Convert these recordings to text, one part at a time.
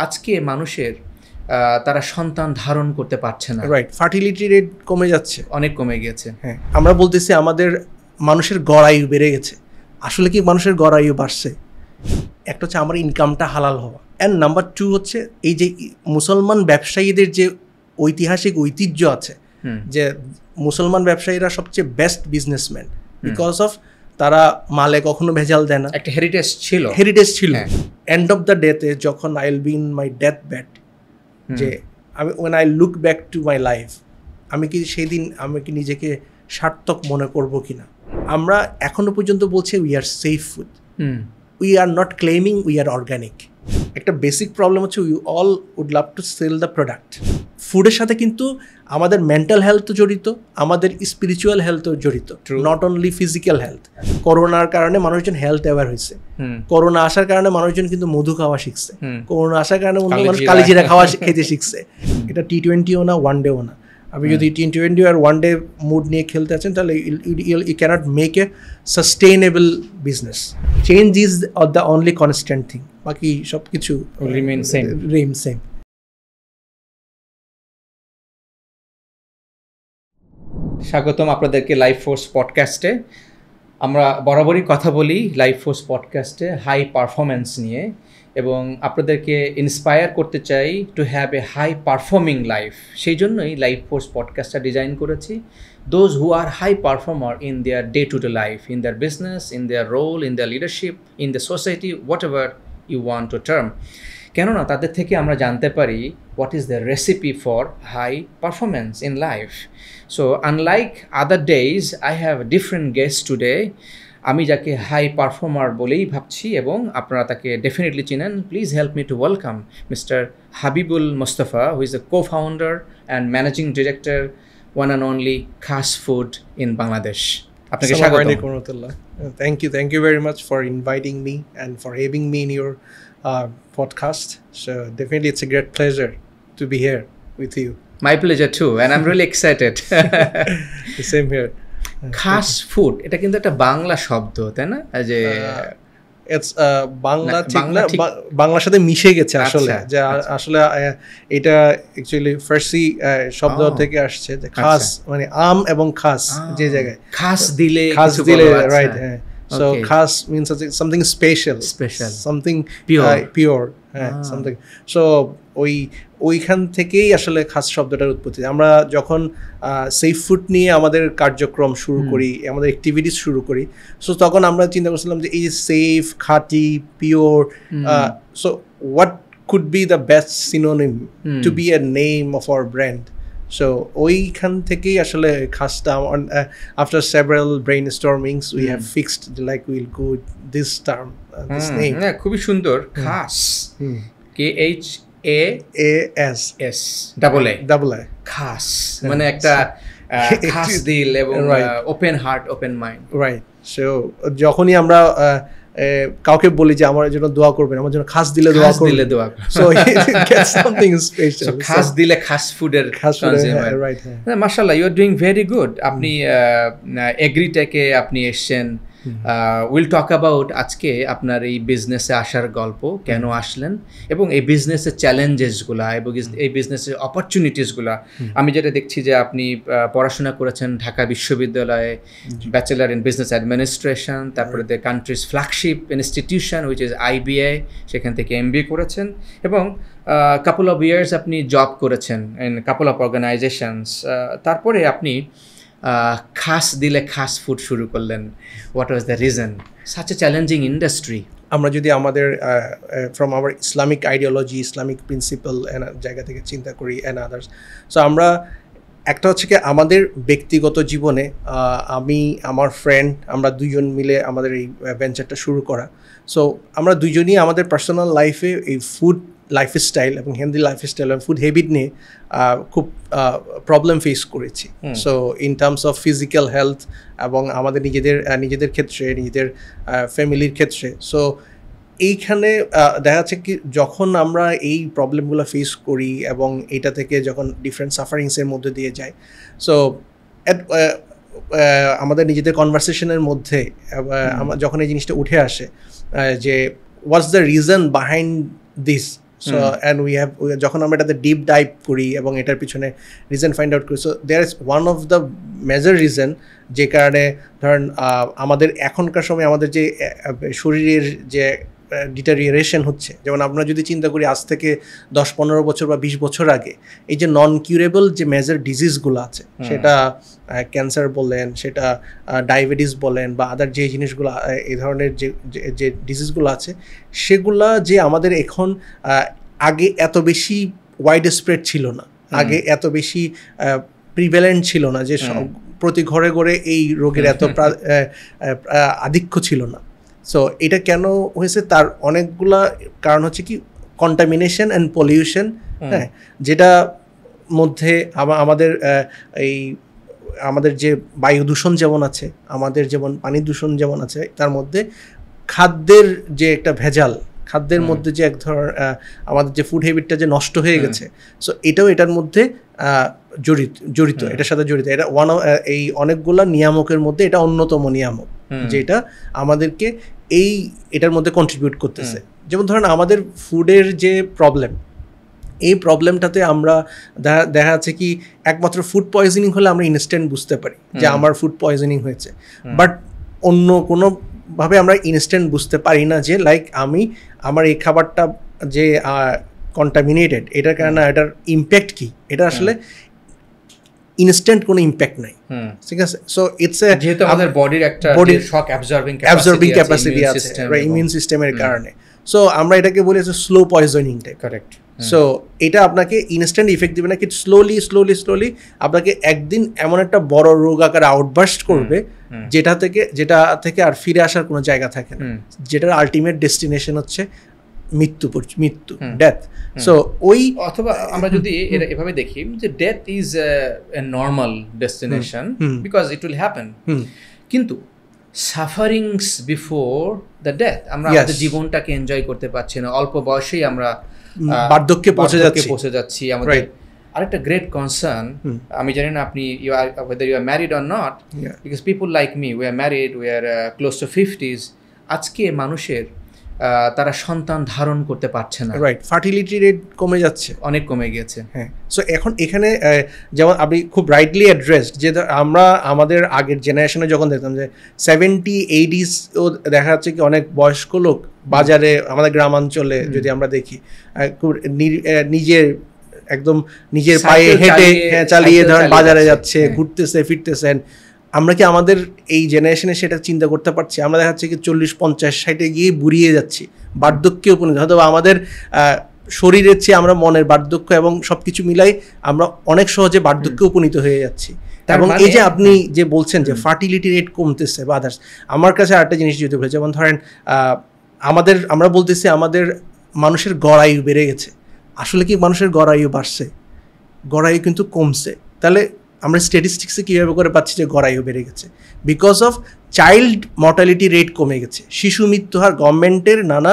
আজকে মানুষের তারা সন্তান ধারণ করতে পারছে না, রাইট, ফার্টিলিটি রেট কমে যাচ্ছে, অনেক কমে গেছে। হ্যাঁ, আমরা বলতেছি আমাদের মানুষের গড় আয়ু বেড়ে গেছে। আসলে কি মানুষের গড় আয়ু বাড়ছে? একটা হচ্ছে আমার ইনকামটা হালাল হওয়া, অ্যান্ড নাম্বার 2 হচ্ছে এই যে মুসলমান ব্যবসায়ীদের যে ঐতিহাসিক ঐতিহ্য আছে, যে মুসলমান ব্যবসায়ীরা সবচেয়ে বেস্ট বিজনেসম্যান বিকজ অফ তারা মালে কখনো ভেজাল দেয় না, একটা হেরিটেজ ছিল। এন্ড অফ দ্য ডেতে যখন I will be in my death bed, যে আমি when I look back to my life, আমি কি সেই দিন আমি কি নিজেকে সার্থক মনে করব কিনা। আমরা এখনো পর্যন্ত বলছি we are safe food, we are not claiming we are organic. একটা বেসিক প্রবলেম হচ্ছে we all would love to sell the product. ফুডের সাথে কিন্তু আমাদের মেন্টাল হেলথও জড়িত, আমাদের স্পিরিচুয়াল হেলথও জড়িত, নট অনলি ফিজিক্যাল হেলথ। করোনার কারণে মানুষজন হেলথ অ্যাওয়ার হয়েছে, করোনা আসার কারণে মানুষজন কিন্তু মধু খাওয়া শিখছে, করোনা আসার কারণে মানুষ কালিজিরা খাওয়া খেতে শিখছে। এটা T20ও না, ওয়ান ডেও না। আপনি যদি T20 আর ওয়ান ডে মুড নিয়ে খেলতে আছেন তাহলে you cannot make a sustainable business. Change is the only constant thing, বাকি সব কিছু রিমেইন সেম। স্বাগতম আপনাদেরকে লাইফ ফোর্স পডকাস্টে। আমরা বরাবরই কথা বলি লাইফ ফোর্স পডকাস্টে হাই পারফরমেন্স নিয়ে, এবং আপনাদেরকে ইন্সপায়ার করতে চাই to have a high performing life. সেই জন্যই লাইফ ফোর্স পডকাস্টটা ডিজাইন করেছি। Those who are high performer in their day to day life, in their business, in their role, in their leadership, in the society, whatever you want to term. কেননা তাদের থেকে আমরা জানতে পারি what is the recipe for high performance in life. So unlike other days, I have different guests today. আমি যাকে high performer বলেই ভাবছি এবং আপনারা তাকে ডেফিনেটলি চিনেন। Please help me to welcome mister Habibul Mostafa, who is the co-founder and managing director, one and only খাস food in Bangladesh. আপনাকে স্বাগত। Thank you very much for inviting me and for having me in your podcast. So definitely it's a great pleasure to be here with you. My pleasure too, and I'm really excited. The same here. খাস food এটা কিন্তু একটা বাংলা শব্দ, তাই না? যে it's Bangla ঠিক না, বাংলার সাথে মিশে গেছে আসলে। যে আসলে এটা অ্যাকচুয়ালি ফার্সি শব্দ থেকে আসছে, যে খাস মানে আম এবং খাস, যে জায়গায় খাস দিলে রাইট। হ্যাঁ, so khas means something special, something pure, something. So ওইখান থেকেই আসলে খাস শব্দটার উৎপত্তি। আমরা যখন সেফ ফুড নিয়ে আমাদের কার্যক্রম শুরু করি, আমাদের অ্যাক্টিভিটিস শুরু করি, সো তখন আমরা চিন্তা করছিলাম যে এই যে সেফ, খাঁটি, pure, so what could be the best synonym to be a name of our brand. So ওইখান থেকেই আসলে খাসটা, after several brainstormings we have fixed like will go this term, this name. খুবই সুন্দর, খাস, KHAS double A খাস, মানে একটা খাস দিল এবং open heart, open mind, right. So যখনই আমরা কাউকে বলি যে আমার জন্য দোয়া করবেন, আমার জন্য খাস দিলে দোয়া করবেন, সো গেট সামথিং স্পেশাল। খাস দিলে খাস ফুডের কনজিউমার, রাইট। মাশাআল্লাহ, you are doing very good. আপনি এগ্রিটেকে আপনি এসেছেন। উইল টক অ্যাবাউট আজকে আপনার এই বিজনেসে আসার গল্প, কেন আসলেন, এবং এই বিজনেসের চ্যালেঞ্জেসগুলা এবং এই বিজনেসের অপরচুনিটিসগুলা। আমি যেটা দেখছি যে আপনি পড়াশোনা করেছেন ঢাকা বিশ্ববিদ্যালয়ে, ব্যাচেলার ইন বিজনেস অ্যাডমিনিস্ট্রেশন, তারপরে the countries flagship institution which is IBA, সেখান থেকে MBA করেছেন, এবং কাপল অফ ইয়ার্স আপনি জব করেছেন ইন কাপল অফ অর্গানাইজেশনস। তারপরে আপনি খাস দিলে খাস ফুড শুরু করলেন। What was the reason? Such a challenging industry. আমরা যদি আমাদের from our Islamic ideology, Islamic principal জায়গা থেকে চিন্তা করি অ্যান্ড আদার্স, সো আমরা একটা হচ্ছে কি আমাদের ব্যক্তিগত জীবনে আমি, আমার ফ্রেন্ড, আমরা দুজন মিলে আমাদের এই ভেঞ্চারটা শুরু করা। সো আমরা দুজনই আমাদের পার্সোনাল লাইফে এই ফুড লাইফস্টাইল এবং হেলদি লাইফস্টাইল এবং ফুড হ্যাবিট নিয়ে খুব প্রবলেম ফেস করেছি। So in terms of physical health এবং আমাদের নিজেদের ক্ষেত্রে, নিজেদের ফ্যামিলির ক্ষেত্রে। সো এইখানে দেখা যাচ্ছে কি যখন আমরা এই প্রবলেমগুলো ফেস করি এবং এইটা থেকে যখন ডিফারেন্ট সাফারিংসের মধ্যে দিয়ে যাই, সো আমাদের নিজেদের কনভারসেশনের মধ্যে যখন এই জিনিসটা উঠে আসে যে what's the reason behind this, so and যখন আমরা এটাতে ডিপ ডাইভ করি এবং এটার পিছনে রিজন ফাইন্ড আউট করি, so there is one of the major reason যে কারণে ধরেন আমাদের এখনকার সময় আমাদের যে শরীরের যে ডিটারিয়েশন হচ্ছে, যেমন আমরা যদি চিন্তা করি আজ থেকে 10-15 বছর বা 20 বছর আগে এই যে নন কিউরেবল যে মেজর ডিজিজগুলো আছে, সেটা ক্যান্সার বলেন, সেটা ডায়াবেটিস বলেন বা আদার যে জিনিসগুলো এই ধরনের যে ডিজিজগুলো আছে, সেগুলা যে আমাদের এখন আগে এত বেশি ওয়াইড স্প্রেড ছিল না, আগে এত বেশি প্রিভ্যালেন্ট ছিল না, যে প্রতি ঘরে ঘরে এই রোগের এত আধিক্য ছিল না। সো এটা কেন হয়েছে তার অনেকগুলা কারণ হচ্ছে কি কন্টামিনেশন অ্যান্ড পলিউশন, হ্যাঁ, যেটা মধ্যে আমাদের যে বায়ু দূষণ যেমন আছে, আমাদের যেমন পানি দূষণ যেমন আছে, তার মধ্যে খাদ্যের যে একটা ভেজাল, খাদ্যের মধ্যে যে এক ধরনের আমাদের যে ফুড হ্যাবিটটা যে নষ্ট হয়ে গেছে, সো এটাও এটার মধ্যে জড়িত এটার সাথে জড়িত। এটা এই অনেকগুলা নিয়ামকের মধ্যে এটা অন্যতম নিয়ামক, যেটা আমাদেরকে এটার মধ্যে কন্ট্রিবিউট করতেছে। যেমন ধরেন আমাদের ফুডের যে প্রবলেম, এই প্রবলেমটাতে আমরা দেখা যাচ্ছে কি একমাত্র ফুড পয়জনিং হলে আমরা ইনস্ট্যান্ট বুঝতে পারি যে আমার ফুড পয়জনিং হয়েছে, বাট অন্য কোনোভাবে আমরা ইনস্ট্যান্ট বুঝতে পারি না যে লাইক আমার এই খাবারটা যে কন্টামিনেটেড, এটার কারণে এটার ইম্প্যাক্ট কি, এটা আসলে ইনস্ট্যান্ট কোনো ইম্প্যাক্ট নাই, ঠিক আছে। সো ইটস যেহেতু আমাদের বডির একটা শক অ্যাবজর্বিং ক্যাপাসিটি আছে ইমিউন সিস্টেমের কারণে, সো আমরা এটাকে বলি slow poisoning type, correct. So এটা আপনাকে ইনস্ট্যান্ট ইফেক্ট দিবে না, কিন্তু স্লোলি আপনাকে একদিন এমন একটা বড় রোগ আকারে আউটবার্স্ট করবে যেটা থেকে আর ফিরে আসার কোনো জায়গা থাকে না, যেটার আলটিমেট ডেস্টিনেশন হচ্ছে মৃত্যু, ডেথ। সো ওই অথবা আমরা যদি এটা এভাবে দেখি যে death is a normal destination because it will happen, কিন্তু সাফারিংস বিফোর দ্য ডেথ, আমরা আমাদের জীবনটাকে এনজয় করতে পারছি না, অল্প বয়সেই আমরা বার্ধক্যে পৌঁছে যাচ্ছি। আমাদের আরেকটা গ্রেট কনসার্ন, আমি জানি না আপনি whether you are married or not, because people like me, we are married, we are close to 50s, আজকে মানুষের তারা সন্তান ধারণ করতে পারছে না, রাইট, ফার্টিলিটি রেট কমে যাচ্ছে, অনেক কমে গেছে। হ্যাঁ, সো এখন এখানে যেমন আপনি খুব রাইটলি অ্যাড্রেসড, যে আমরা আমাদের আগের জেনারেশনে যখন দেখতাম যে 70-80s ও দেখা যাচ্ছে কি অনেক বয়স্ক লোক বাজারে, আমাদের গ্রামাঞ্চলে যদি আমরা দেখি, নিজের পায়ে হেঁটে চালিয়ে ধরেন বাজারে যাচ্ছে, ঘুরতেছে ফিরতেছেন। আমরা কি আমাদের এই জেনারেশনে সেটা চিন্তা করতে পারছি? আমরা দেখা যাচ্ছে কি 40-50-60-এ গিয়ে বুড়িয়ে যাচ্ছি, বার্ধক্যে উপনীত, হয়তো আমাদের শরীরের চেয়ে আমরা মনের বার্ধক্য এবং সব কিছু মিলাই আমরা অনেক সহজে বার্ধক্যে উপনীত হয়ে যাচ্ছি। এবং এই যে আপনি যে বলছেন যে ফার্টিলিটি রেট কমতেছে বা আদার্স, আমার কাছে আরেকটা জিনিস যদি বলে, যেমন ধরেন আমরা বলতেছি আমাদের মানুষের গড় আয়ু বেড়ে গেছে, আসলে কি মানুষের গড় আয়ু বাড়ছে? গড় আয়ু কিন্তু কমছে। তাহলে আমরা স্ট্যাটিস্টিক্সে কীভাবে করে পাচ্ছি যে গড় আয়ু বেড়ে গেছে? Because of child mortality rate কমে গেছে, শিশু মৃত্যু হার গভর্নমেন্টের নানা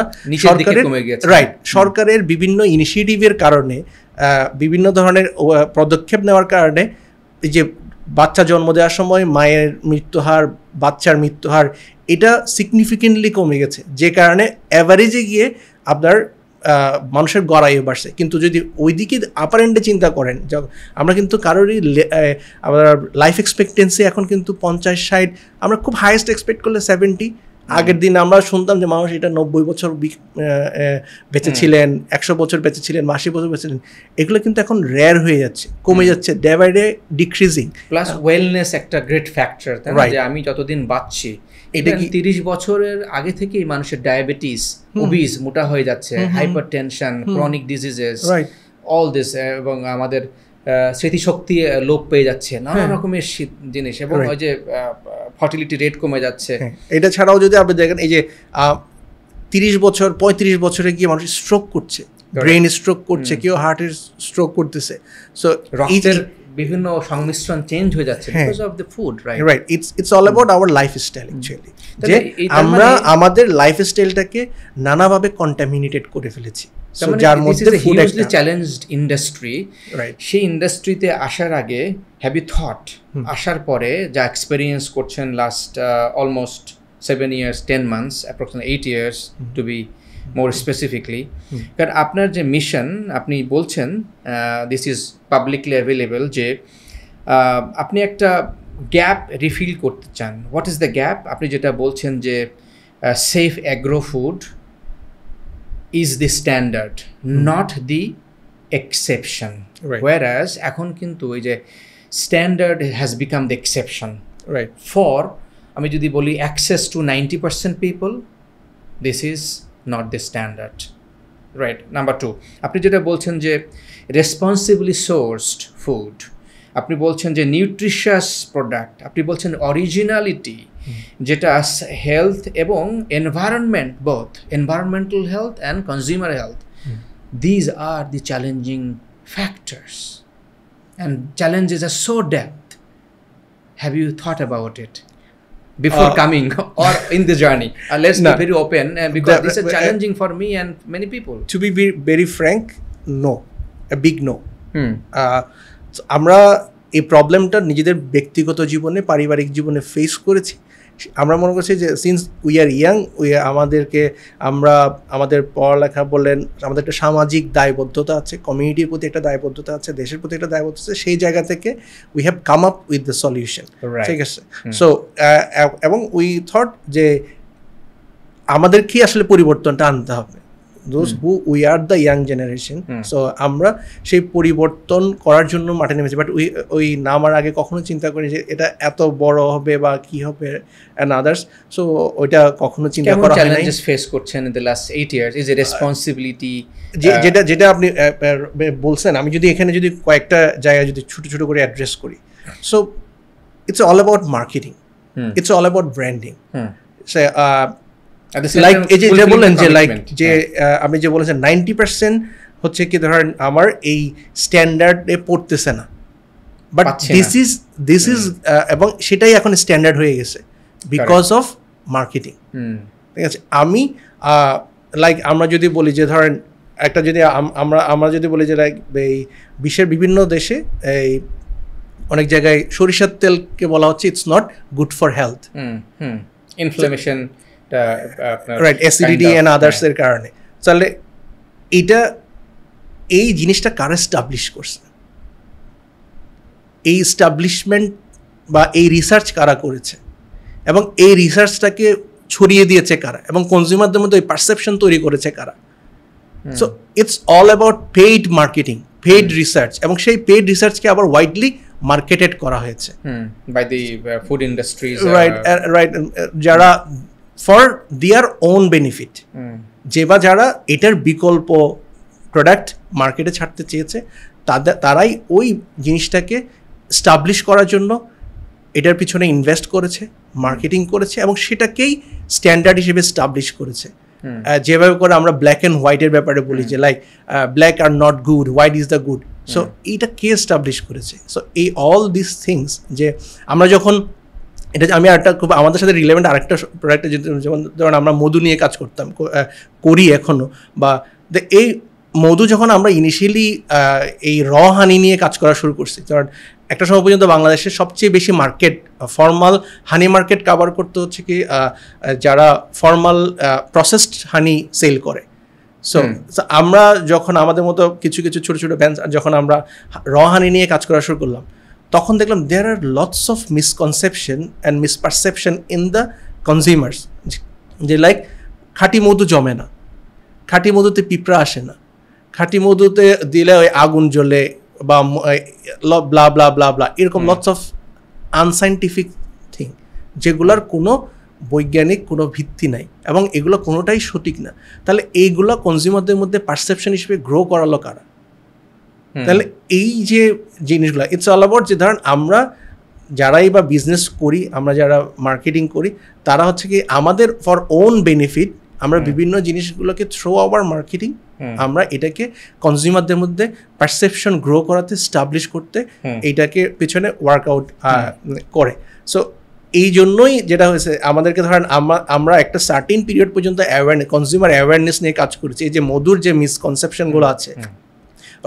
সরকারের বিভিন্ন ইনিশিয়েটিভের কারণে, বিভিন্ন ধরনের পদক্ষেপ নেওয়ার কারণে এই যে বাচ্চা জন্ম দেওয়ার সময় মায়ের মৃত্যুহার, বাচ্চার মৃত্যুহার, এটা সিগনিফিকেন্টলি কমে গেছে, যে কারণে অ্যাভারেজে গিয়ে আপনার মানুষের গড় আয়ু বাড়ছে। কিন্তু যদি ওইদিকে আপার এন্ডে চিন্তা করেন, আমরা কিন্তু কারোরই আমরা লাইফ এক্সপেক্টেন্সি এখন কিন্তু 50-60, আমরা খুব হাইয়েস্ট এক্সপেক্ট করলে 70। আগের দিন আমরা শুনতাম যে মানুষ এটা 90 বছর বেঁচে ছিলেন, 100 বছর বেঁচে ছিলেন, 80 বছর বেঁচে ছিলেন। এগুলো কিন্তু এখন রেয়ার হয়ে যাচ্ছে, কমে যাচ্ছে, day by day decreasing. Plus wellness একটা গ্রেট ফ্যাক্টর, তাই না? যে আমি যতদিন বাঁচছি, এটা কি 30 বছরের আগে থেকেই মানুষের ডায়াবেটিস, ওবিস, মোটা হয়ে যাচ্ছে, hypertension, chronic diseases, all this, এবং আমাদের স্মৃতিশক্তি লোপ পেয়ে যাচ্ছে, নানা রকমের জিনিস, এবং ওই যে ফার্টিলিটি রেট কমে যাচ্ছে। এটা ছাড়াও যদি আপনি দেখেন, এই যে 30 বছর 35 বছরে গিয়ে মানুষ স্ট্রোক করছে, ব্রেন স্ট্রোক করছে, কেউ হার্টের স্ট্রোক করতেছে। সো রক্তের বিভিন্ন সংমিশ্রণ চেঞ্জ হয়ে যাচ্ছে because of the food, right. It's all about our lifestyle actually, যে আমরা আমাদের লাইফস্টাইলটাকে নানাভাবে কন্টামিনেটেড করে ফেলেছি। যার মধ্যে ফুড একটা চ্যালেঞ্জড ইন্ডাস্ট্রি, সেই ইন্ডাস্ট্রিতে আসার আগে হ্যাভ ইউ থট, আসার পরে যা এক্সপেরিয়েন্স করছেন last almost 7 years 10 months, approximately 8 years to be more specifically, কারণ আপনার যে মিশন আপনি বলছেন দিস ইজ পাবলিকলি অ্যাভেলেবল যে আপনি একটা গ্যাপ রিফিল করতে চান। What is the gap? আপনি যেটা বলছেন যে safe agro food is the standard, not the exception. whereas এখন কিন্তু ওই যে standard has become the exception right for, আমি যদি বলি access to 90% people, this is not the standard, right? Number 2, আপনি যেটা বলছেন যে রেসপন্সিবলি সোর্সড ফুড, আপনি বলছেন যে নিউট্রিশাস প্রোডাক্ট, আপনি বলছেন অরিজিনালিটি, যেটা হেলথ এবং environment, both environmental health and consumer health, these are the challenging factors and challenges are so depth. Have you thought about it before coming or in the journey? Let's be very open because this is challenging for me and many people. To be very frank, no, a big no. আমরা এই প্রবলেমটা নিজেদের ব্যক্তিগত জীবনে, পারিবারিক জীবনে face করেছি। আমরা মনে করছি যে সিন্স উই আর ইয়াং, আমাদের পড়ালেখা বললেন, আমাদের একটা সামাজিক দায়বদ্ধতা আছে, কমিউনিটির প্রতি একটা দায়বদ্ধতা আছে, দেশের প্রতি একটা দায়বদ্ধতা আছে, সেই জায়গা থেকে we have come up with the solution, ঠিক আছে? সো এবং উই থট যে আমাদেরকে আসলে পরিবর্তনটা আনতে হবে, those who we are the young generation. So আমরা সেই পরিবর্তন করার জন্য মাঠে নেমেছি, বাট ওই নামার আগে কখনো চিন্তা করি যে এটা এত বড় হবে বা কি হবে and others. So ওইটা কখনো চিন্তা করা হয় নাই। চ্যালেঞ্জেস ফেস করছেন in the last 8 years is a responsibility, যেটা আপনি বলছেন, আমি যদি এখানে যদি কয়েকটা জায়গায় যদি ছোট ছোট করে অ্যাড্রেস করি, so it's all about marketing, it's all about branding. Like এই যে বললেন যে লাইক যে আপনি যে বলেছেন 90% হচ্ছে কি ধরেন আমার এই স্ট্যান্ডার্ডে পড়তেছে না, বাট দিস ইজ এবং সেটাই এখন স্ট্যান্ডার্ড হয়ে গেছে বিকজ অফ মার্কেটিং, ঠিক আছে? আমি লাইক আমরা যদি বলি যে ধরেন একটা যদি আমরা যদি বলি যে লাইক এই বিশ্বের বিভিন্ন দেশে এই অনেক জায়গায় সরিষার তেলকে বলা হচ্ছে it's not good for health, inflammation, right, acidity and others এর কারণে। তাহলে এটা এই জিনিসটা কারা এস্টাবলিশ করছে, এই এস্টাবলিশমেন্ট বা এই রিসার্চ কারা করেছে এবং এই রিসার্চটাকে ছড়িয়ে দিয়েছে কারা এবং কনজিউমারদের মধ্যে ওই পারসেপশন তৈরি করেছে কারা? So it's all about paid marketing, paid research, এবং সেই পেইড রিসার্চকে আবার ওয়াইডলি মার্কেটেড করা হয়েছে by the food industries, right, যারা ফর দেয়ার ওন বেনিফিট, যারা এটার বিকল্প প্রোডাক্ট মার্কেটে ছাড়তে চেয়েছে তারাই ওই জিনিসটাকে স্টাবলিশ করার জন্য এটার পিছনে ইনভেস্ট করেছে, মার্কেটিং করেছে এবং সেটাকেই স্ট্যান্ডার্ড হিসেবে স্টাবলিশ করেছে। যেভাবে করে আমরা ব্ল্যাক অ্যান্ড হোয়াইটের ব্যাপারে বলি যে like black are not good, white is the good, so এইটা কে স্টাবলিশ করেছে? সো এই অল দিস থিংস যে আমরা যখন এটা, আমি একটা খুব আমাদের সাথে রিলেভেন্ট আরেকটা প্রোডাক্টে যেমন ধরুন আমরা মধু নিয়ে কাজ করি এখনও, বা এই মধু যখন আমরা ইনিশিয়ালি এই হানি নিয়ে কাজ করা শুরু করছি, কারণ একটা সময় পর্যন্ত বাংলাদেশের সবচেয়ে বেশি মার্কেট ফর্মাল হানি মার্কেট কাভার করতে হচ্ছে কি যারা ফর্মাল প্রসেসড হানি সেল করে। সো আমরা যখন আমাদের মতো কিছু কিছু ছোটো ছোটো ব্যান্ড যখন আমরা হানি নিয়ে কাজ করা শুরু করলাম, তখন দেখলাম there are lots of misconception and misperception in the consumers, যে লাইক খাঁটি মধু জমে না, খাঁটি মধুতে পিঁপড়া আসে না, খাঁটি মধুতে দিলে ওই আগুন জ্বলে বা ব্লা ব্লা ব্লা ব্লা, এরকম লটস অফ আনসাইন্টিফিক থিং যেগুলোর কোনো বৈজ্ঞানিক কোনো ভিত্তি নাই এবং এগুলো কোনোটাই সঠিক না। তাহলে এইগুলো কনজিউমারদের মধ্যে পারসেপশন হিসেবে গ্রো করালো কারা? তাহলে এই যে জিনিসগুলো ইটস অল অ্যাবাউট যে ধরেন আমরা যারাই বা বিজনেস করি, আমরা যারা মার্কেটিং করি, তারা হচ্ছে কি আমাদের ফর ওন বেনিফিট আমরা বিভিন্ন জিনিসগুলোকে থ্রু আওয়ার মার্কেটিং আমরা এটাকে কনজিউমারদের মধ্যে পারসেপশন গ্রো করাতে, স্টাবলিশ করতে এইটাকে পিছনে ওয়ার্কআউট করে। সো এই জন্যই যেটা হয়েছে আমাদেরকে ধরেন আমরা একটা সার্টিন পিরিয়ড পর্যন্ত কনজিউমার অ্যাওয়ারনেস নিয়ে কাজ করেছি। এই যে মধুর যে মিসকনসেপশনগুলো আছে,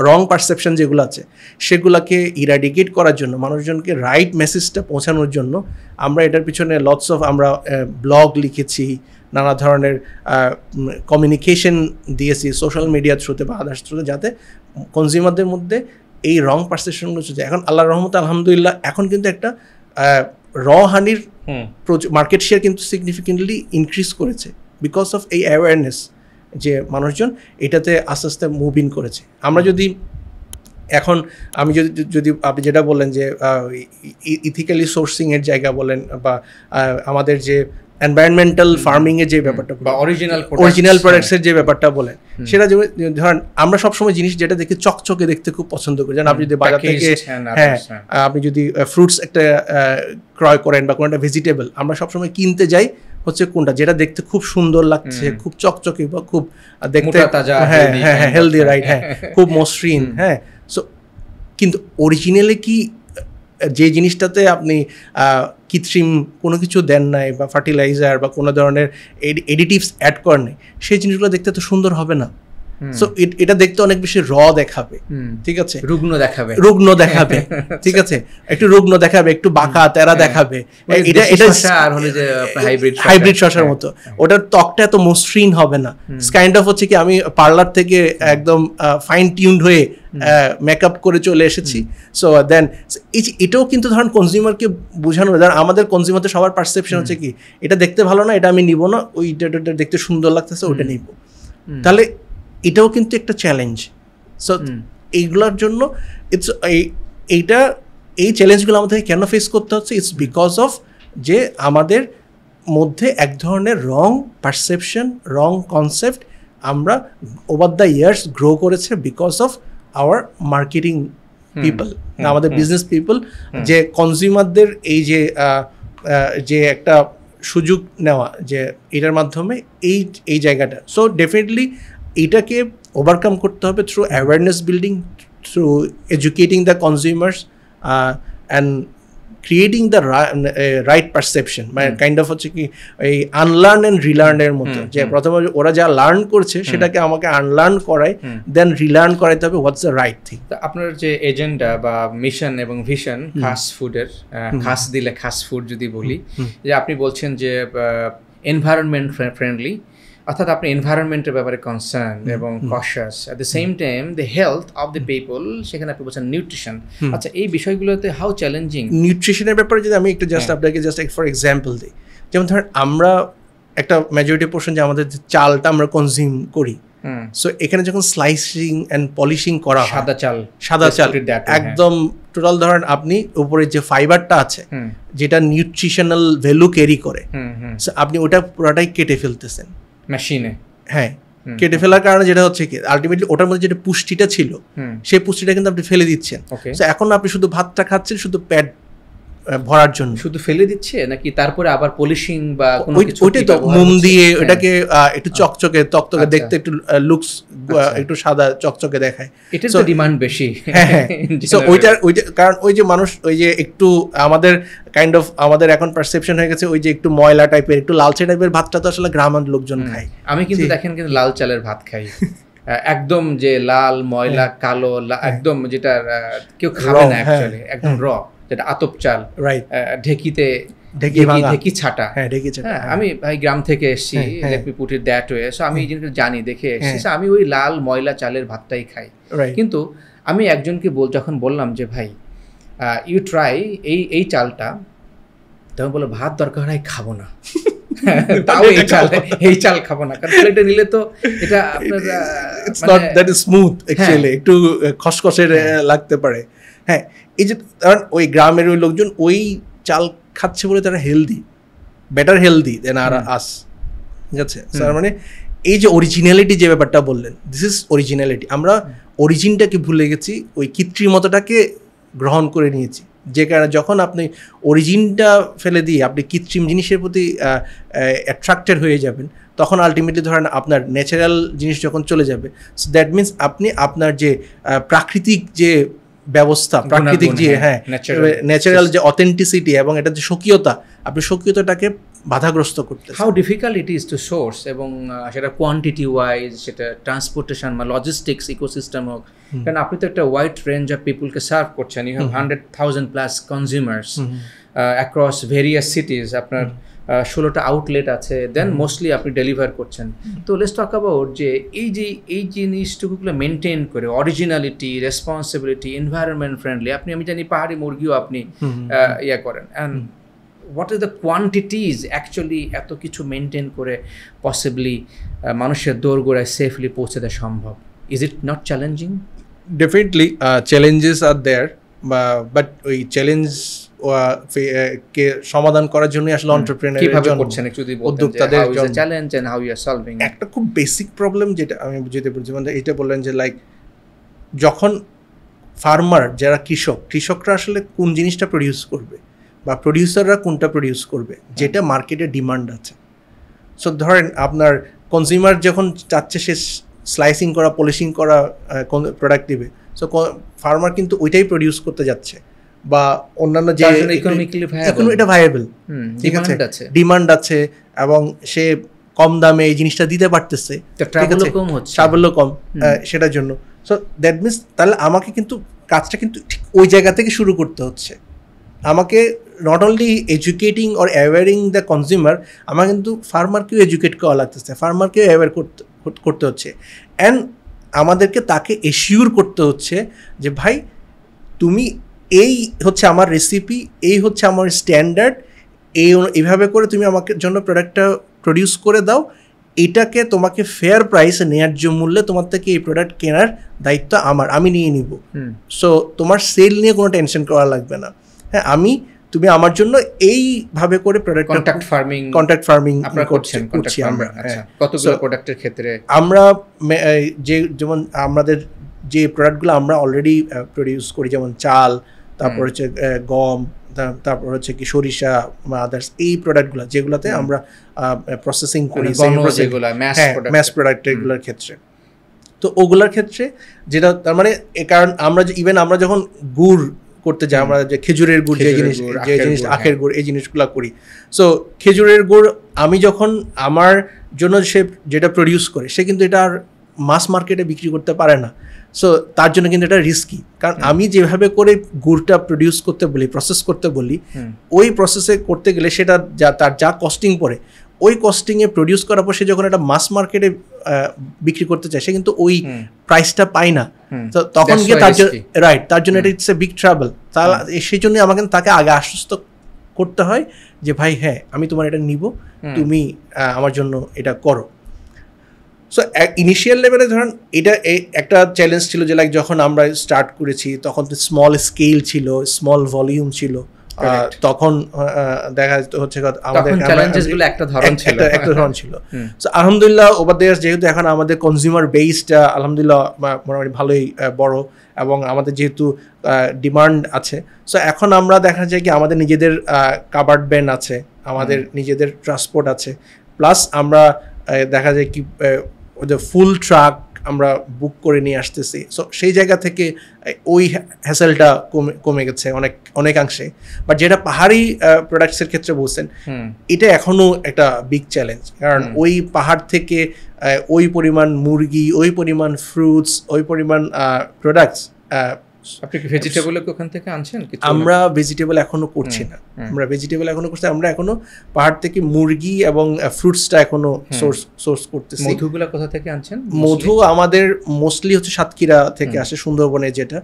রং পারসেপশন যেগুলো আছে, সেগুলোকে ইরাডিকেট করার জন্য, মানুষজনকে রাইট মেসেজটা পৌঁছানোর জন্য আমরা এটার পিছনে লটস অফ আমরা ব্লগ লিখেছি, নানা ধরনের কমিউনিকেশন দিয়েছি সোশ্যাল মিডিয়ার থ্রুতে বা আদার্স থ্রুতে, যাতে কনজিউমারদের মধ্যে এই রং পারসেপশনগুলো চলছে। এখন আল্লাহর রহমতে আলহামদুলিল্লাহ এখন কিন্তু একটা হানির মার্কেট শেয়ার কিন্তু সিগনিফিকেন্টলি ইনক্রিজ করেছে বিকজ অফ এই অ্যাওয়ারনেস, যে মানুষজন এটাতে আস্তে আস্তে মুভ ইন করেছে। আমরা যদি এখন আমি যদি আপনি যেটা বললেন যে ইথিক্যালি সোর্সিংয়ের জায়গা বলেন বা আমাদের যে এনভায়রনমেন্টাল ফার্মিংয়ের যে ব্যাপারটা বা অরিজিনাল প্রোডাক্টসের যে ব্যাপারটা বলেন, সেটা ধরেন আমরা সবসময় জিনিস যেটা দেখি চকচকে দেখতে খুব পছন্দ করি। যেন আপনি যদি বাজার থেকে আপনি যদি ফ্রুটস একটা ক্রয় করেন বা কোনো একটা ভেজিটেবল, আমরা সবসময় কিনতে যাই হচ্ছে কোনটা যেটা দেখতে খুব সুন্দর লাগছে, খুব চকচকে বা খুব দেখতে হেলদি, রাইট, হ্যাঁ, খুব মসৃণ, হ্যাঁ। সো কিন্তু অরিজিনালি কি যে জিনিসটাতে আপনি কৃত্রিম কোনো কিছু দেন নাই বা ফার্টিলাইজার বা কোনো ধরনের এডিটিভস অ্যাড করেন নাই, সেই জিনিসগুলো দেখতে তো সুন্দর হবে না। সো এটা দেখতে অনেক বেশি দেখাবে, ঠিক আছে, রুগ্ন দেখাবে ঠিক আছে, একটু রুগ্ন দেখাবে, একটু বাঁকা তেরা দেখাবে, এটা হাইব্রিড শসার মতো। ওটার ত্বকটা এত মসৃণ হবে না। কাইন্ড অফ হচ্ছে কি আমি পার্লার থেকে একদম ফাইন টিউনড হয়ে মেকআপ করে চলে এসেছি। সো দেন এটাও কিন্তু ধরেন কনজিউমারকে বোঝানো, ধরেন আমাদের কনজিউমারদের সবার পারসেপশন হচ্ছে কি এটা দেখতে ভালো না, এটা আমি নিব না, ওইটা দেখতে সুন্দর লাগতেছে ওইটা নিব। তাহলে এটাও কিন্তু একটা চ্যালেঞ্জ। সো এইগুলোর জন্য এই চ্যালেঞ্জগুলো আমাদেরকে কেন ফেস করতে হচ্ছে? ইটস বিকজ অফ যে আমাদের মধ্যে এক ধরনের রং পারসেপশন, রং কনসেপ্ট আমরা ওভার দ্য ইয়ার্স গ্রো করেছে because of our marketing people, আমাদের বিজনেস পিপল, যে কনজিউমারদের এই যে একটা সুযোগ নেওয়া যে এটার মাধ্যমে এই জায়গাটা। সো ডেফিনেটলি এটাকে ওভারকাম করতে হবে through awareness building, through educating the consumers and creating the right perception. মানে কাইন্ড অফ হচ্ছে কি এই আনলার্ন অ্যান্ড রিলার্নের মতো, যে প্রথমে ওরা যা লার্ন করছে সেটাকে আমাকে আনলার্ন করায়, দেন রিলার্ন করাইতে হবে হোয়াটস দ্য রাইট থিং। আপনার যে এজেন্ডা বা মিশন এবং ভিশন খাস ফুডের, খাস দিলে খাস ফুড যদি বলি, যে আপনি বলছেন যে এনভায়রনমেন্ট ফ্রেন্ডলি, অর্থাৎ আপনি এনভায়রনমেন্টের ব্যাপারে কনসার্ন এবং কশাস, at the same time the health of the people, সেখানে আপনি বলছেন নিউট্রিশন। আচ্ছা, এই বিষয়গুলোতে হাউ চ্যালেঞ্জিং নিউট্রিশনের ব্যাপারে যদি আমি একটু আপনাকে ফর এক্সাম্পল দিই, যেমন ধরেন আমরা একটা মেজরিটি পোর্শন যে আমাদের যে চালটা আমরা কনজিউম করি, সো এখানে যখন স্লাইসিং অ্যান্ড পলিশিং করা হয়, সাদা চাল একদম টোটাল ধরেন আপনি উপরে যে ফাইবারটা আছে যেটা নিউট্রিশনাল ভ্যালু ক্যারি করে, আপনি ওটা পুরোটাই কেটে ফেলতেছেন মেশিনে। হ্যাঁ, কেটে ফেলার কারণে যেটা হচ্ছে কি আলটিমেটলি ওটার মধ্যে যেটা পুষ্টিটা ছিল সেই পুষ্টিটা কিন্তু আপনি ফেলে দিচ্ছেন। এখন আপনি শুধু ভাতটা খাচ্ছেন শুধু পেট ভরার জন্য, শুধু ফেলে দিচ্ছে নাকি তারপরে আবার পলিশিং বা কোনো কিছু ওইটাই তো মোম দিয়ে ওটাকে একটু চকচকে তকতকে দেখতে একটু লুকস একটু সাদা চকচকে দেখায়, এটার তো ডিমান্ড বেশি। হ্যাঁ, সো ওইটা কারণ ওই যে মানুষ ওই যে একটু আমাদের কাইন্ড অফ আমাদের এখন পারসেপশন হয়ে গেছে ওই যে একটু ময়লা টাইপের একটু লালচে টাইপের ভাতটা তো আসলে গ্রামের লোকজন খায়। আমি কিন্তু দেখেন কিন্তু লাল চালের ভাত খাই, একদম যে লাল ময়লা কালো একদম যেটা কেউ খাবে না অ্যাকচুয়ালি, একদম র, যেটা আতপ চাল, ঢেকি ছাটা। আমি ভাই গ্রাম থেকে এসেছি, let me put it that way. So আমি এই জিনিসটা জানি, দেখে এসেছি, আমি ওই লাল ময়লা চালের ভাতটাই খাই। কিন্তু আমি একজনকে যখন বললাম যে ভাই ইউ ট্রাই এই চালটা, তখন বললো ভাত দরকার হয় খাবো না, তাও এই চাল খাবো না, কারণ এটা নিলে তো এটা আপনার it's not that smooth actually, একটু খসখসে লাগতে পারে। হ্যাঁ, এই যে ওই গ্রামের ওই লোকজন ওই চাল খাচ্ছে বলে তারা হেলদি, বেটার হেলদি দেন আর আস, ঠিক আছে? তার মানে এই যে অরিজিনালিটি যে ব্যাপারটা বললেন, দিস ইজ অরিজিনালিটি। আমরা অরিজিনটাকে ভুলে গেছি, ওই কৃত্রিমতাটাকে গ্রহণ করে নিয়েছি, যে কারণে যখন আপনি অরিজিনটা ফেলে দিয়ে আপনি কৃত্রিম জিনিসের প্রতি অ্যাট্রাক্টেড হয়ে যাবেন, তখন আলটিমেটলি ধরেন আপনার ন্যাচারাল জিনিস যখন চলে যাবে, সো দ্যাট মিনস আপনি আপনার যে প্রাকৃতিক যে ব্যবস্থা, প্রাকৃতিক যে ন্যাচারাল যে অথেন্টিসিটি এবং এটা যে স্বকীয়তা, আপনি স্বকীয়তাটাকে বাধাগ্রস্ত করতে। How difficult it is to source, এবং সেটা কোয়ান্টিটি ওয়াইজ, সেটা ট্রান্সপোর্টেশন বা লজিস্টিক্স ইকোসিস্টেম হোক, কারণ আপনি তো একটা ওয়াইড রেঞ্জ অফ পিপুলকে সার্ভ করছেন। You have 100,000 plus consumers across various cities. আপনার 16টা আউটলেট আছে, দেন মোস্টলি আপনি ডেলিভার করছেন। তো লেটস টক অ্যাবাউট যে এই জিনিসটুকুগুলো মেনটেন করে অরিজিনালিটি, রেসপন্সিবিলিটি, এনভায়রনমেন্ট ফ্রেন্ডলি, আমি জানি পাহাড়ি মুরগিও আপনি ইয়া করেন, and what is the quantities actually এত কিছু মেনটেন করে পসিবলি মানুষের দোরগোড়ায় সেফলি পৌঁছে দেওয়া সম্ভব? Is it not challenging? Definitely challenges are there, but ওই চ্যালেঞ্জ কে সমাধান করার জন্য আসলে এন্টারপ্রেনারের জন্য করছেন যদি উদ্যোক্তাদের জন্য challenge and how you are solving একটা খুব বেসিক প্রবলেম যেটা আমি বুঝতে পারছি, মানে এটা বললেন যে লাইক যখন ফার্মার যারা কৃষকরা আসলে কোন জিনিসটা প্রডিউস করবে বা প্রডিউসাররা কোনটা প্রডিউস করবে যেটা মার্কেটে ডিমান্ড আছে। সো ধরেন আপনার কনজিউমার যখন চাচ্ছে সে স্লাইসিং করা, পলিশিং করা প্রোডাক্ট দিবে, সো ফার্মার কিন্তু ওইটাই প্রডিউস করতে যাচ্ছে, বা অন্যান্য যে এটা ভায়াবল, ঠিক আছে, ডিমান্ড আছে এবং সে কম দামে এই জিনিসটা দিতে পারতেছে, সাবল্য কম, সেটার জন্য। সো দ্যাট মিনস তাহলে আমাকে কিন্তু কাজটা কিন্তু ঠিক ওই জায়গা থেকে শুরু করতে হচ্ছে। আমাকে not only educating or awaring the consumer, আমার কিন্তু ফার্মারকেও এডুকেট করা লাগতেছে, ফার্মারকেও অ্যাওয়ার করতে হচ্ছে, অ্যান্ড আমাদেরকে তাকে এশিওর করতে হচ্ছে যে ভাই তুমি এই হচ্ছে আমার রেসিপি, এই হচ্ছে আমার স্ট্যান্ডার্ড, এইভাবে করে তুমি আমাকে জন্য প্রোডাক্টটা প্রডিউস করে দাও, এটাকে তোমাকে ফেয়ার প্রাইসে ন্যায্য মূল্যে তোমার থেকে এই প্রোডাক্ট কেনার দায়িত্ব আমি নিয়ে নিব। সো তোমার সেল নিয়ে কোনো টেনশন করা লাগবে না। হ্যাঁ, তুমি আমার জন্য এইভাবে করে প্রোডাক্ট কন্ট্রাক্ট ফার্মিং করছি আমরা। কতগুলো প্রোডাক্টের ক্ষেত্রে আমরা যেমন আমাদের যে প্রোডাক্টগুলো আমরা অলরেডি প্রডিউস করি, যেমন চাল, তারপর হচ্ছে গম, তারপর হচ্ছে কি সরিষা বা আদার্স, এই প্রোডাক্টগুলো যেগুলোতে আমরা প্রসেসিং করি, ম্যাস প্রোডাক্ট এগুলোর ক্ষেত্রে। তো ওগুলোর ক্ষেত্রে যেটা তার মানে কারণ আমরা যখন গুড় করতে যাই, আমরা যে খেজুরের গুড় যে জিনিস আখের গুড়, এই জিনিসগুলো করি। সো খেজুরের গুড় আমি যখন আমার জন্য সে যেটা প্রডিউস করে, সে কিন্তু এটা আর মাস মার্কেটে বিক্রি করতে পারে না। সো তার জন্য কিন্তু এটা রিস্কি, কারণ আমি যেভাবে করে গুড়টা প্রডিউস করতে বলি, প্রসেস করতে বলি, ওই প্রসেসে করতে গেলে সেটা তার যা কস্টিং পড়ে, ওই কস্টিংয়ে প্রডিউস করার পর সে যখন এটা মাস মার্কেটে বিক্রি করতে চায়, সে কিন্তু ওই প্রাইসটা পায় না। তো তখন গিয়ে তার জন্য এটা ইটস এ বিগ ট্রাবল। তাহলে সেই জন্য আমাকে তাকে আগে আশ্বস্ত করতে হয় যে ভাই হ্যাঁ, আমি তোমার এটা নিব, তুমি আমার জন্য এটা করো। সো ইনিশিয়াল লেভেলে ধরেন এটা একটা চ্যালেঞ্জ ছিল যে লাইক যখন আমরা স্টার্ট করেছি তখন তো স্মল স্কেল ছিল, স্মল ভলিউম ছিল, তখন দেখা হচ্ছে আমাদের চ্যালেঞ্জেসগুলো একটা ধরন ছিল। সো আলহামদুলিল্লাহ ওভার দ্য ইয়ার্স, যেহেতু এখন আমাদের কনজিউমার বেসটা আলহামদুলিল্লাহ মোটামুটি ভালোই বড়, এবং আমাদের যেহেতু ডিমান্ড আছে, সো এখন আমরা দেখা যায় কি আমাদের নিজেদের কাভার্ড ভ্যান আছে, আমাদের নিজেদের ট্রান্সপোর্ট আছে, প্লাস আমরা দেখা যায় কি ফুল ট্রাক আমরা বুক করে নিয়ে আসতেছি। সো সেই জায়গা থেকে ওই হ্যাসেলটা কমে গেছে অনেকাংশে। বাট যেটা পাহাড়ি প্রোডাক্টসের ক্ষেত্রে বলছেন, এটা এখনও একটা বিগ চ্যালেঞ্জ, কারণ ওই পাহাড় থেকে ওই পরিমাণ মুরগি, ওই পরিমাণ ফ্রুটস, ওই পরিমাণ প্রোডাক্টস। আপনি কি ভেজিটেবল ওখান থেকে আনছেন? আমরা ভেজিটেবল এখনো করছি না, আমরা এখনো পাহাড় থেকে মুরগি এবং ফ্রুটসটা এখনো সোর্স করতেছি। মধুগুলা কোথা থেকে আনছেন? মধু আমাদের মোস্টলি হচ্ছে সাতক্ষীরা থেকে আসে, সুন্দরবনে যেটা।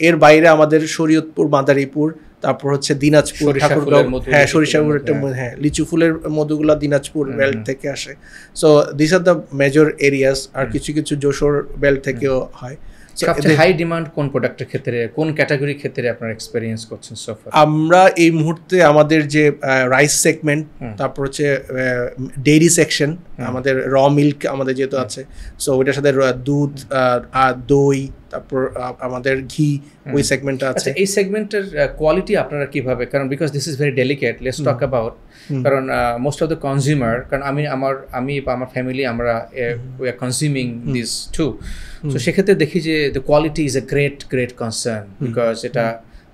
এর বাইরে আমাদের শরীয়তপুর, মাদারীপুর, তারপর হচ্ছে দিনাজপুর, ঠাকুরগাঁও, সরিষাপুর, লিচু ফুলের মধুগুলা দিনাজপুর বেল্ট থেকে আসে। So this are the major areas. আর কিছু কিছু যশোর বেল্ট থেকেও হয়। সবচেয়ে হাই ডিমান্ড কোন প্রোডাক্টের ক্ষেত্রে, কোন ক্যাটাগরির ক্ষেত্রে আপনারা এক্সপেরিয়েন্স করছেন সো ফার? আমরা এই মুহূর্তে আমাদের যে রাইস সেগমেন্ট, তারপর হচ্ছে ডেইরি সেকশন, আমাদের র মিল্ক আমাদের যেহেতু আছে, সো ওইটার সাথে দুধ আর দই, তারপর আমাদের ঘি, ওই সেগমেন্টটা আছে। এই সেগমেন্টের কোয়ালিটি আপনারা কিভাবে, কারণ because this is very delicate, let's talk about, কারণ মোস্ট অফ দ্য কনজিউমার, কারণ আমি বা আমার ফ্যামিলি আমরা we are consuming this too, so সেক্ষেত্রে দেখি যে the quality is a great concern, because এটা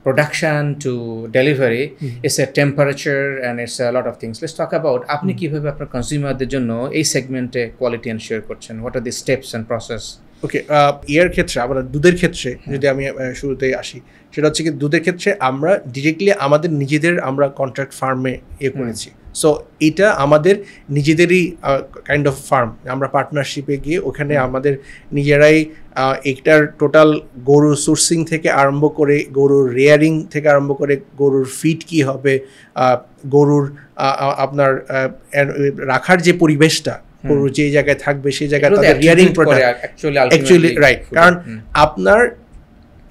production to delivery is a temperature and it's a lot of things. Let's talk about আপনি কিভাবে আপনার কনজিউমারদের জন্য এই সেগমেন্টে কোয়ালিটি এনশিওর করছেন? What are the steps and process? ওকে, ইয়ার ক্ষেত্রে আমরা দুধের ক্ষেত্রে যদি আমি শুরুতেই আসি, সেটা হচ্ছে কি দুধের ক্ষেত্রে আমরা ডিরেক্টলি আমাদের নিজেদের আমরা কন্ট্রাক্ট ফার্মে করেছি। সো এটা আমাদের নিজেদেরই কাইন্ড অফ ফার্ম, আমরা পার্টনারশিপে গিয়ে ওখানে আমাদের নিজেরাই একটার টোটাল গরুর সোর্সিং থেকে আরম্ভ করে, গরুর রেয়ারিং থেকে আরম্ভ করে, গরুর ফিড কী হবে, গরুর আপনার রাখার যে পরিবেশটা, গরু যে জায়গায় থাকবে সেই জায়গায় তাদের রিয়ারিং প্রোডাক্ট অ্যাকচুয়ালি রাইট। কারণ আপনার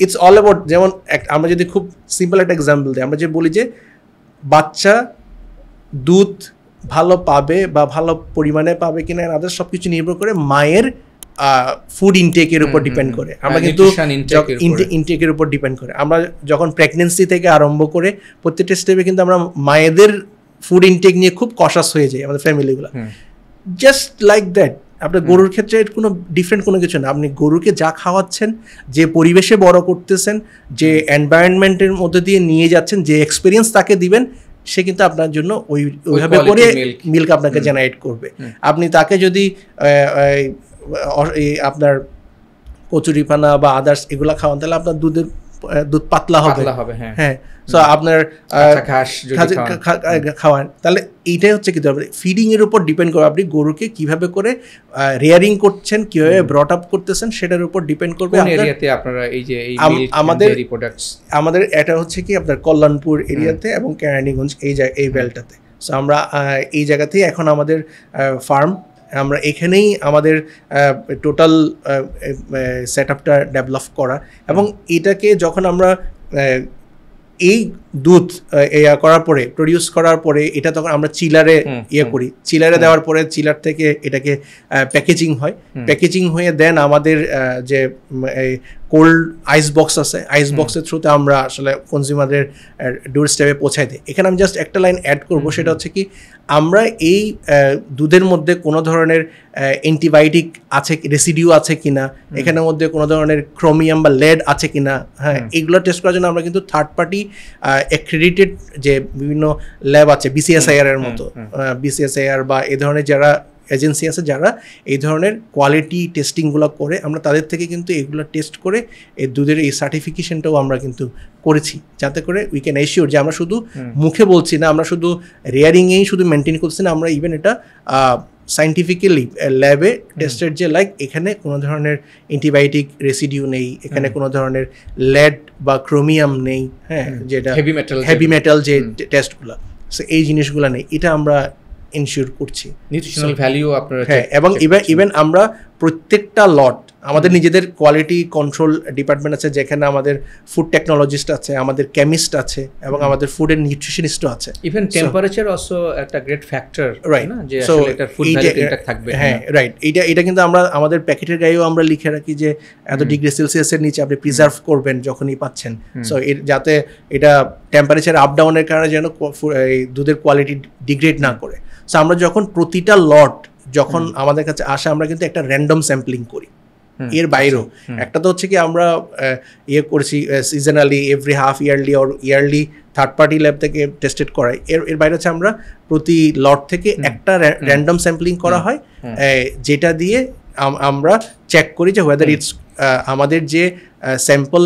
ইটস অল অ্যাবাউট, যেমন আমরা যদি খুব সিম্পল একটা এক্সাম্পল দিই, আমরা যে বলি যে বাচ্চা দুধ ভালো পাবে বা ভালো পরিমাণে পাবে কিনা, আদার সব কিছু নির্ভর করে মায়ের ফুড ইনটেকের উপর ডিপেন্ড করে। আমরা কিন্তু ইনটেকের উপর ডিপেন্ড করে, আমরা যখন প্রেগনেন্সি থেকে আরম্ভ করে প্রত্যেকটা স্টেপে কিন্তু আমরা মায়েদের ফুড ইনটেক নিয়ে খুব কশাস হয়ে যাই আমাদের ফ্যামিলিগুলো। জাস্ট লাইক দ্যাট আপনার গরুর ক্ষেত্রে কোনো ডিফারেন্ট কোনো কিছু না। আপনি গরুকে যা খাওয়াচ্ছেন, যে পরিবেশে বড় করতেছেন, যে এনভায়রনমেন্টের মধ্যে দিয়ে নিয়ে যাচ্ছেন, যে এক্সপিরিয়েন্স তাকে দিবেন, সে কিন্তু আপনার জন্য ওইভাবে করে মিল্ক আপনাকে জেনারেট করবে। আপনি তাকে যদি আপনার কচুরিপানা বা আদার্স এগুলা খাওয়ান, তাহলে আপনার দুধ পাতলা হবে। হ্যাঁ, সো আপনার খাওয়ান, তাহলে এইটাই হচ্ছে কিন্তু ফিডিং এর উপর ডিপেন্ড করে। আপনি গরুকে কিভাবে করে রেয়ারিং করছেন, কিভাবে ব্রট আপ করতেছেন, সেটার উপর ডিপেন্ড করবে। আমাদের এটা হচ্ছে কি আপনার কল্যাণপুর এরিয়াতে এবং কেরানীগঞ্জ এই বেলটাতে। সো আমরা এই জায়গাতেই এখন আমাদের ফার্ম, আমরা এখানেই আমাদের টোটাল সেট আপটা ডেভেলপ করা। এবং এটাকে যখন আমরা এই দুধ করার পরে, প্রডিউস করার পরে, এটা তখন আমরা চিলারে করি, চিলারে দেওয়ার পরে চিলার থেকে এটাকে প্যাকেজিং হয়, প্যাকেজিং হয়ে দেন আমাদের যে কোল্ড আইস বক্স আছে, আইস বক্সের থ্রুতে আমরা আসলে কনজিউমারদের ডোর স্টেপে পৌঁছাই দিই। এখানে আমি জাস্ট একটা লাইন অ্যাড করবো, সেটা হচ্ছে কি আমরা এই দুধের মধ্যে কোনো ধরনের অ্যান্টিবায়োটিক আছে, রেসিডিউ আছে কিনা, এখানের মধ্যে কোনো ধরনের ক্রোমিয়াম বা লেড আছে কিনা, হ্যাঁ, এগুলো টেস্ট করার জন্য আমরা কিন্তু থার্ড পার্টি অ্যাক্রেডিটেড যে বিভিন্ন ল্যাব আছে, বিসিএসআইআর এর মতো, বিসিএসআইআর বা এ ধরনের যারা এজেন্সি আছে যারা এই ধরনের কোয়ালিটি টেস্টিংগুলো করে, আমরা তাদের থেকে কিন্তু এগুলো টেস্ট করে এই দুধের এই সার্টিফিকেশনটাও আমরা কিন্তু করেছি, যাতে করে উই ক্যান এশিওর যে আমরা শুধু মুখে বলছি না, আমরা শুধু রেয়ারিংয়েই শুধু মেনটেন করছি না, আমরা ইভেন এটা সাইন্টিফিক্যালি ল্যাবে টেস্টেড যে লাইক এখানে কোনো ধরনের অ্যান্টিবায়োটিক রেসিডিউ নেই, এখানে কোনো ধরনের লেড বা ক্রোমিয়াম নেই, হ্যাঁ, যেটা হেভি মেটাল যে টেস্টগুলো, সো এই জিনিসগুলো নেই, এটা আমরা ইনশিওর করছি। নিউট্রিশনাল ভ্যালু আপনারা, হ্যাঁ, এবং ইভেন আমরা প্রত্যেকটা লট আমাদের নিজেদের কোয়ালিটি কন্ট্রোল ডিপার্টমেন্ট আছে, যেখানে আমাদের ফুড টেকনোলজিস্ট আছে, আমাদের কেমিস্ট আছে, এবং আমাদের ফুড এন্ড নিউট্রিশনিস্টও আছে। ইভেন টেম্পারেচার অলসো একটা গ্রেট ফ্যাক্টর, রাইট, যে আসলে এটা ফুড ভ্যালু ইনট্যাক্ট থাকবে। হ্যাঁ, রাইট, এটা কিন্তু আমরা আমাদের প্যাকেটের গায়েও আমরা লিখে রাখি যে এত ডিগ্রি সেলসিয়াসের নিচে আপনি প্রিজার্ভ করবেন যখনই পাচ্ছেন, সো যাতে এটা টেম্পারেচার আপ ডাউনের কারণে যেন দুধের কোয়ালিটি ডিগ্রেড না করে। সো আমরা যখন প্রতিটা লট যখন আমাদের কাছে আসে, আমরা কিন্তু একটা র্যান্ডম স্যাম্পলিং করি। এর বাইরেও একটা তো হচ্ছে কি আমরা করেছি seasonally, every half yearly or yearly third party lab থেকে টেস্টেড করাই। এর বাইরে হচ্ছে আমরা প্রতি লট থেকে একটা র্যান্ডম স্যাম্পলিং করা হয়, যেটা দিয়ে আমরা চেক করি যে ওয়েদার ইটস আমাদের যে স্যাম্পল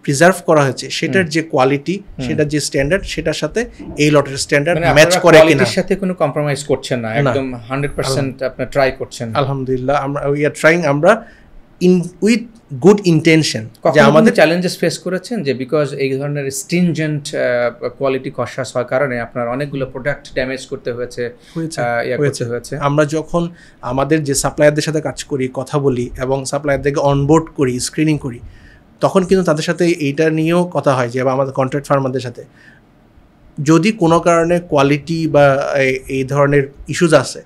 প্রিজার্ভ করা হয়েছে সেটার যে কোয়ালিটি, সেটার যে স্ট্যান্ডার্ড, সেটার সাথে এই লটের স্ট্যান্ডার্ড ম্যাচ করে কিনা। এর সাথে কোনো কম্প্রোমাইজ করছেন না, একদম 100% আপনি ট্রাই করছেন। আলহামদুলিল্লাহ, আমরা উই আর ট্রাইং, আমরা উইথ গুড ইন্টেনশন। যে আমাদের চ্যালেঞ্জেস ফেস করেছেন যে বিকজ এই ধরনের স্ট্রিনজেন্ট কোয়ালিটি কনশাস হওয়ার কারণে আপনার অনেকগুলো প্রোডাক্ট ড্যামেজ করতে হয়েছে। আমরা যখন আমাদের যে সাপ্লায়ারদের সাথে কাজ করি, কথা বলি এবং সাপ্লায়ারদেরকে অনবোর্ড করি, স্ক্রিনিং করি, তখন কিন্তু তাদের সাথে এইটা নিয়েও কথা হয় যে আমাদের কন্ট্রাক্ট ফার্মারদের সাথে যদি কোনো কারণে কোয়ালিটি বা এই ধরনের ইস্যুজ আছে,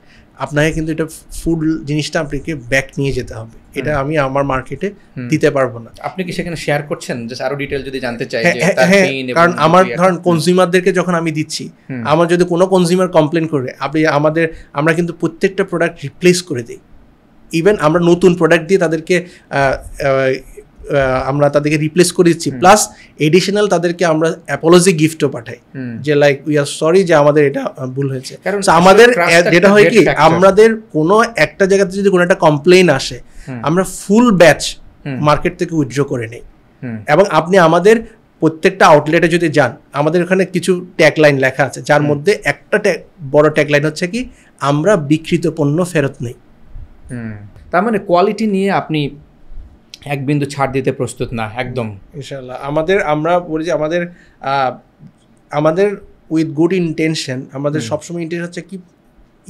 আপনাকে কিন্তু এটা ফুড জিনিসটা আপনাকে ব্যাক নিয়ে যেতে হবে, এটা আমি আমার মার্কেটে দিতে পারবো না। আপনি কি সেখানে শেয়ার করছেন জাস্ট আরো ডিটেইল যদি জানতে চাই? কারণ আমার ধরুন কনজিউমারদেরকে যখন আমি দিচ্ছি, আমার যদি কোনো কনজিউমার কমপ্লেন করে, আমরা কিন্তু প্রত্যেকটা প্রোডাক্ট রিপ্লেস করে দিই। ইভেন আমরা নতুন প্রোডাক্ট দিয়ে তাদেরকে আমরা তাদেরকে রিপ্লেস করে দিচ্ছি, প্লাস এডিশনাল তাদেরকে আমরা অ্যাপোলজি গিফটও পাঠাই, যে লাইক উই আর সরি যে আমাদের এটা ভুল হয়েছে। আমাদের যেটা হয় কি, আমাদের কোনো একটা জায়গাতে যদি কোনো একটা কমপ্লেইন আসে, আমরা ফুল ব্যাচ মার্কেট থেকে উইথড্র করে নেই। এবং আপনি আমাদের প্রত্যেকটা আউটলেটে যদি যান, আমাদের ওখানে কিছু ট্যাগলাইন লেখা আছে, যার মধ্যে একটা বড় ট্যাগলাইন হচ্ছে কি, আমরা বিক্রিত পণ্য ফেরত নেই। তার মানে কোয়ালিটি নিয়ে আপনি এক বিন্দু ছাড় দিতে প্রস্তুত না একদম। ইনশাআল্লাহ আমরা বলি যে আমাদের উইথ গুড ইন্টেনশন, আমাদের সবসময় ইন্টেনশন হচ্ছে কি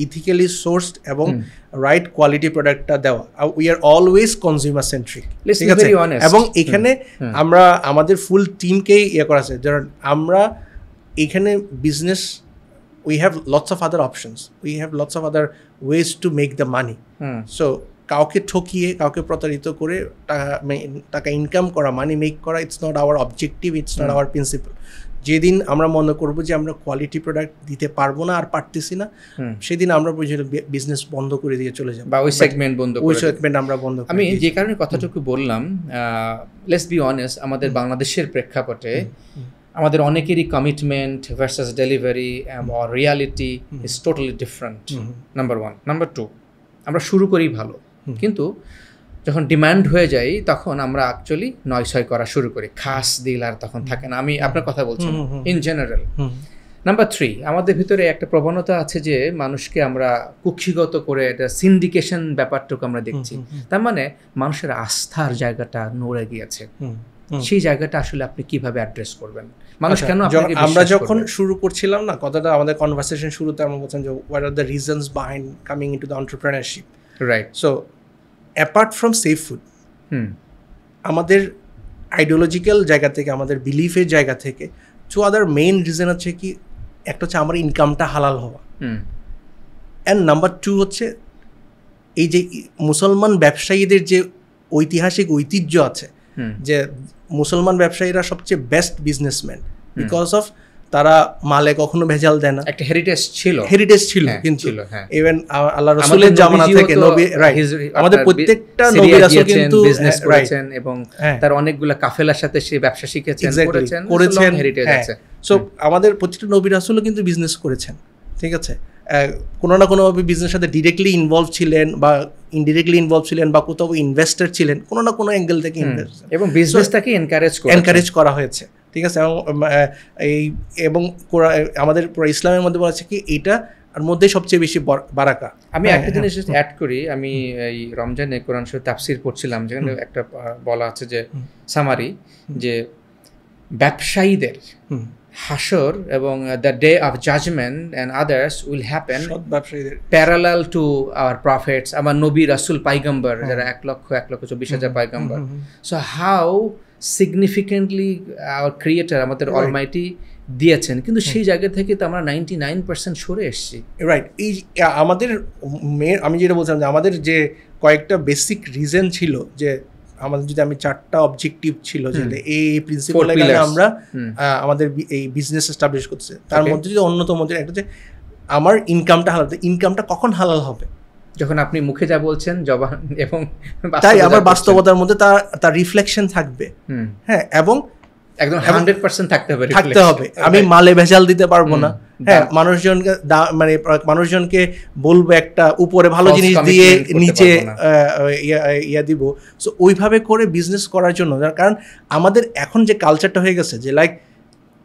ইথিক্যালি সোর্সড এবং রাইট কোয়ালিটি প্রোডাক্টটা দেওয়া। We are always consumer centric, ঠিক আছে? এবং এখানে আমরা আমাদের ফুল টিমকেই করা আছে, কারণ আমরা এখানে business we have lots of other options, we have lots of other ways to make the money. So কাউকে ঠকিয়ে, কাউকে প্রতারিত করে টাকা ইনকাম করা, মানি মেক করা, it's not our objective, it's not our principal. যেদিন আমরা মনে করবো যে আমরা কোয়ালিটি প্রোডাক্ট দিতে পারবো না আর পারতেছি না, সেদিন আমরা বিজনেস বন্ধ করে দিয়ে চলে যাবো, বা ওই সেগমেন্ট বন্ধ, ওই সেগমেন্ট আমরা বন্ধ। আমি যে কারণে কথাটুকু বললাম, লেটস বি অনেস্ট, আমাদের বাংলাদেশের প্রেক্ষাপটে আমাদের অনেকেরই commitment versus delivery or reality is totally different, number one. Number two, আমরা শুরু করি ভালো, কিন্তু যখন ডিমান্ড হয়ে যায় তখন আমরা অ্যাকচুয়ালি নয়ছয় করা শুরু করি, খাস দিল আর তখন থাকে না। আমি আপনার কথা বলছি ইন জেনারেল। নাম্বার থ্রি, আমাদের ভিতরে একটা প্রবণতা আছে যে মানুষকে আমরা কুক্ষিগত করে এটা সিন্ডিকেশন ব্যাপারটুকু আমরা দেখছি। তার মানে মানুষের আস্থার জায়গাটা নড়ে গিয়েছে। সেই জায়গাটা আসলে আপনি কিভাবে অ্যাড্রেস করবেন? মানুষ কেন আপনাকে বিশ্বাস করবে? আমরা যখন শুরু করছিলাম না কথাটা, আমাদের কনভারসেশন শুরুতে আমরা বলছিলাম যে what are the reasons behind coming into the entrepreneurship, right? So apart from safe food, আমাদের আইডিওলজিক্যাল জায়গা থেকে, আমাদের বিলিফের জায়গা থেকে, টু আদার মেইন রিজন হচ্ছে কি, একটা হচ্ছে আমার ইনকামটা হালাল হওয়া, অ্যান্ড নাম্বার টু হচ্ছে এই যে মুসলমান ব্যবসায়ীদের যে ঐতিহাসিক ঐতিহ্য আছে, যে মুসলমান ব্যবসায়ীরা সবচেয়ে বেস্ট বিজনেসম্যান, বিকজ অফ তারা মালে কখনো ভেজাল দেয় না, একটা হেরিটেজ ছিল। কিন্তু ইভেন আল্লাহ রাসূলের জামানা থেকে নবী, রাইট, আমাদের প্রত্যেকটা নবী রাসূল কিন্তু বিজনেস করেছেন এবং তার অনেকগুলা কাফেলার সাথে সে ব্যবসা শিখেছেন, করেছেন, হেরিটেজ আছে। সো আমাদের প্রত্যেকটা নবী রাসূলও কিন্তু বিজনেস করেছেন, ঠিক আছে? কোনো না কোনো বিজনেসের সাথে ডিরেক্টলি ইনভলভ ছিলেন বা ইনডিরেক্টলি ইনভলভ ছিলেন, বা কোথাও ইনভেস্টার ছিলেন, কোনো না কোনো অ্যাঙ্গেল থেকে ইনভেস্ট এবং বিজনেসটাকে এনকারেজ করা হয়েছে, ঠিক আছে? এবং আমাদের পুরো ইসলামের মধ্যে বলা আছে কি এইটা আর মধ্যে সবচেয়ে বেশি বারাকা। আমি একটা জিনিস অ্যাড করি, আমি এই রমজানে কোরআন শরীফ তাফসীর পড়ছিলাম, যেখানে একটা বলা আছে যে সামারি, যে ব্যবসায়ীদের হাসর এবং the day of judgement and others will happen parallel to our prophets, আমার নবী রাসূল পাইগম্বর যারা 1,24,000 পাইগম্বর। So how significantly our creator আমাদের অলমাইটি দিয়েছেন, কিন্তু সেই জায়গা থেকে তো আমরা 99% সরে এসেছি, রাইট? এই আমাদের আমি যেটা বলছিলাম যে আমাদের যে কয়েকটা বেসিক রিজন ছিল, যে আমাদের যদি আমি 4টা অবজেক্টিভ ছিল, যে এই প্রিন্সিপালে আমরা আমাদের এই বিজনেস এস্টাবলিশ করছে, তার মধ্যে যদি অন্যতম একটা যে আমার ইনকামটা হালাল। ইনকামটা কখন হালাল হবে? যখন আপনি মুখে যা বলছেন জবান এবং তাই আবার বাস্তবতার মধ্যে তার রিফ্লেকশন থাকবে, হ্যাঁ, এবং একদম 100% থাকতে হবে। আমি মালে ভেজাল দিতে পারবো না, হ্যাঁ, মানুষজনকে বলবো একটা উপরে ভালো জিনিস দিয়ে নিচে ইয়া দিব। সো ওইভাবে করে বিজনেস করার জন্য, কারণ আমাদের এখন যে কালচারটা হয়ে গেছে যে লাইক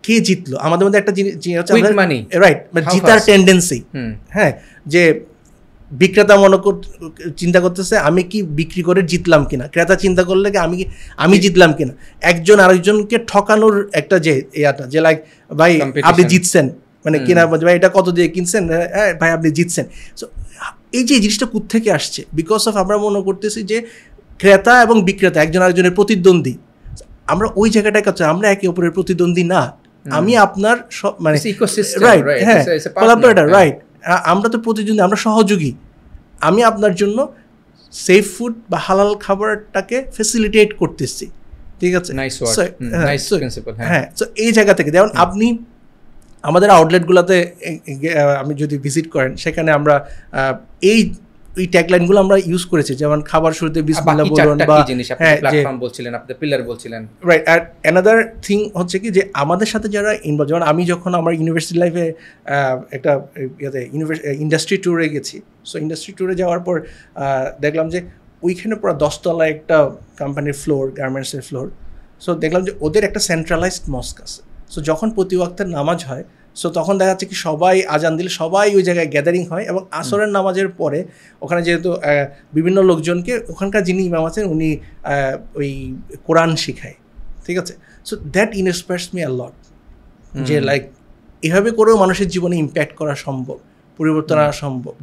কে জিতলো, আমাদের মধ্যে একটা জিনিস, রাইট, জিতার টেন্ডেন্সি, হ্যাঁ, যে বিক্রেতা চিন্তা করতেছে আমি কি বিক্রি করে জিতলাম কিনা, ক্রেতা চিন্তা করলে আমি জিতলাম কিনা, একজন আরেকজনকে ঠকানোর একটা যে ইয়াটা, যে লাইক ভাই আপনি জিতছেন, মানে কিনা ভাই এটা কত দিয়ে কিনছেন, হ্যাঁ ভাই আপনি জিতছেন। সো এই যে জিনিসটা কোত্থেকে আসছে? বিকজ অফ আমরা মনে করতেছি যে ক্রেতা এবং বিক্রেতা একজন আরেকজনের প্রতিদ্বন্দ্বী। আমরা ওই জায়গাটায় কাছে, আমরা একে অপরের প্রতিদ্বন্দ্বী না, আমি আপনার মানে রাইট, হ্যাঁ, কোলাবোরেটর, রাইট, আমরা তো প্রতিদ্বন্দ্বী, আমরা সহযোগী। আমি আপনার জন্য সেফ ফুড বা হালাল খাবারটাকে ফ্যাসিলিটেট করতেছি, ঠিক আছে? হ্যাঁ, তো এই জায়গা থেকে যেমন আপনি আমাদের আউটলেটগুলোতে আমি যদি ভিজিট করেন, সেখানে আমরা এই ওই ট্যাগলাইনগুলো আমরা ইউজ করেছি, যেমন খাবার শুরুতে বিসমিল্লাহ বলুন, বা প্ল্যাটফর্ম বলছিলেন, আপনি পিলার বলছিলেন, রাইট। আর অ্যানাদার থিং হচ্ছে কি যে আমাদের সাথে যারা ইনভলভ, যেমন আমি যখন আমার ইউনিভার্সিটি লাইফে একটা ইন্ডাস্ট্রি ট্যুরে গেছি, সো ইন্ডাস্ট্রি ট্যুরে যাওয়ার পর দেখলাম যে ওইখানে পুরো 10তলা একটা কোম্পানির ফ্লোর, গার্মেন্টসের ফ্লোর। সো দেখলাম যে ওদের একটা সেন্ট্রালাইজড মস্ক আছে। সো যখন প্রতি ওয়াক্তের নামাজ হয়, সো তখন দেখা যাচ্ছে কি সবাই আজান দিলে সবাই ওই জায়গায় গ্যাদারিং হয়, এবং আসরের নামাজের পরে ওখানে যেহেতু বিভিন্ন লোকজনকে, ওখানকার যিনি ইমাম আছেন উনি ওই কোরআন শিখায়, ঠিক আছে। So that inspires me a lot, যে লাইক এভাবে করেও মানুষের জীবনে ইম্প্যাক্ট করা সম্ভব, পরিবর্তন আনা সম্ভব,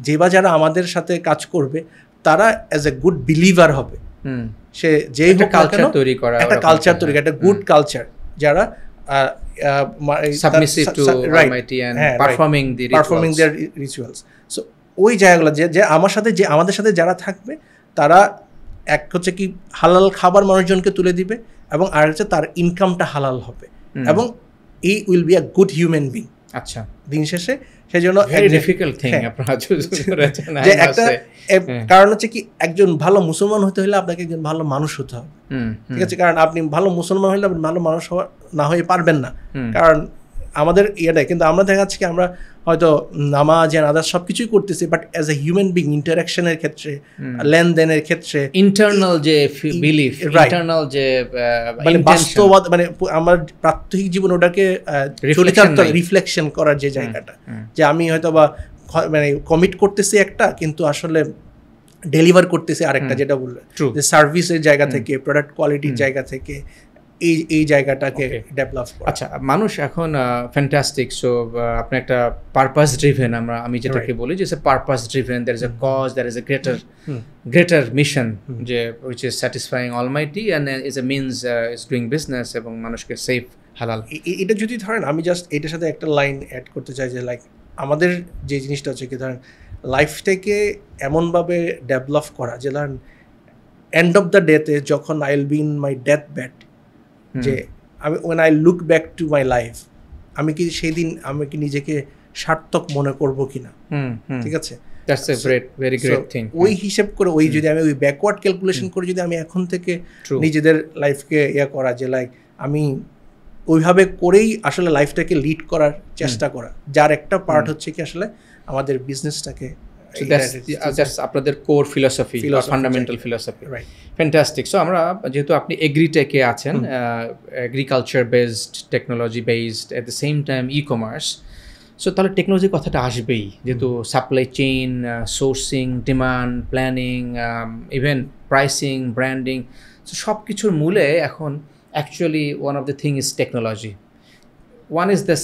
যে বা যারা আমাদের সাথে কাজ করবে তারা অ্যাজ এ গুড বিলিভার হবে। সে যেই হোক কালচার তৈরি করা, একটা কালচার তৈরি করা, একটা গুড কালচার, যারা submissive to Almighty and performing their rituals. So ওই জায়গাগুলো যে আমাদের সাথে যারা থাকবে তারা এক হচ্ছে কি হালাল খাবার মানুষজনকে তুলে দিবে, এবং আর হচ্ছে তার ইনকামটা হালাল হবে, এবং এই will be a good human being. আচ্ছা, দিন শেষে সেজন্য ডিফিকাল্ট থিং আপনারা চুজ করেছেন, যে একটা কারণ হচ্ছে কি একজন ভালো মুসলমান হতে হলে আপনাকে একজন ভালো মানুষ হতে হবে, ঠিক আছে। কারণ আপনি ভালো মুসলমান হলে ভালো মানুষ না হয়ে পারবেন না, কারণ আমাদের ইয়েটাই। কিন্তু আমরা দেখা যাচ্ছে কি আমরা হয়তো নামাজ এন্ড আদার্স সব কিছুই করতেছি, but as a human being ইন্টারাকশনের ক্ষেত্রে, লেনদেনের ক্ষেত্রে, ইন্টারনাল যে বিলিফ, ইন্টারনাল যে মানে বাস্তবতা, মানে আমার প্রাত্যহিক জীবন ওটাকে রিফ্লেকশন করার যে জায়গাটা, যে আমি হয়তো বা মানে কমিট করতেছি একটা, কিন্তু আসলে ডেলিভার করতেছি আরেকটা, যেটা বললেন যে সার্ভিসের জায়গা থেকে, প্রোডাক্ট কোয়ালিটির জায়গা থেকে এই জায়গাটাকে ডেভেলপ করা। আচ্ছা, মানুষ এখন ফ্যান্টাস্টিক। সো আপনি একটা পারপাস ড্রিভেন, আমি যেটাকে বলি যে purpose driven, there is a cause, there is a greater mission, যে which is satisfying almighty and is a means is doing business, এবং মানুষকে সেফ হালাল। এটা যদি ধরেন, আমি জাস্ট এটার সাথে একটা লাইন অ্যাড করতে চাই, যে লাইক আমাদের যে জিনিসটা হচ্ছে কি ধরেন লাইফটাকে এমনভাবে ডেভেলপ করা, যে ধরেন এন্ড অফ দ্য ডেতে যখন I will be in my death bed, যে আমি when I look back to my life, আমি কি সেই দিন আমি কি নিজেকে সার্থক মনে করব কিনা, ঠিক আছে। That's a very great thing. ওই হিসাব করে, ওই যদি আমি ওই ব্যাকওয়ার্ড ক্যালকুলেশন করে যদি আমি এখন থেকে নিজেদের লাইফকে করা, যে লাইক আমি ওইভাবে করেই আসলে লাইফটাকে লিড করার চেষ্টা করা, যার একটা পার্ট হচ্ছে কি আসলে আমাদের বিজনেসটাকে। So that's আপনাদের core philosophy, fundamental philosophy, right? Fantastic. So আমরা যেহেতু আপনি এগ্রিটেকে আছেন, agriculture based, technology based, at the same time e commerce, so তাহলে টেকনোলজির কথাটা আসবেই, যেহেতু supply chain, sourcing, demand, planning, even pricing, branding, so সব কিছুর মূলে এখন actually one of the thing is technology. One is the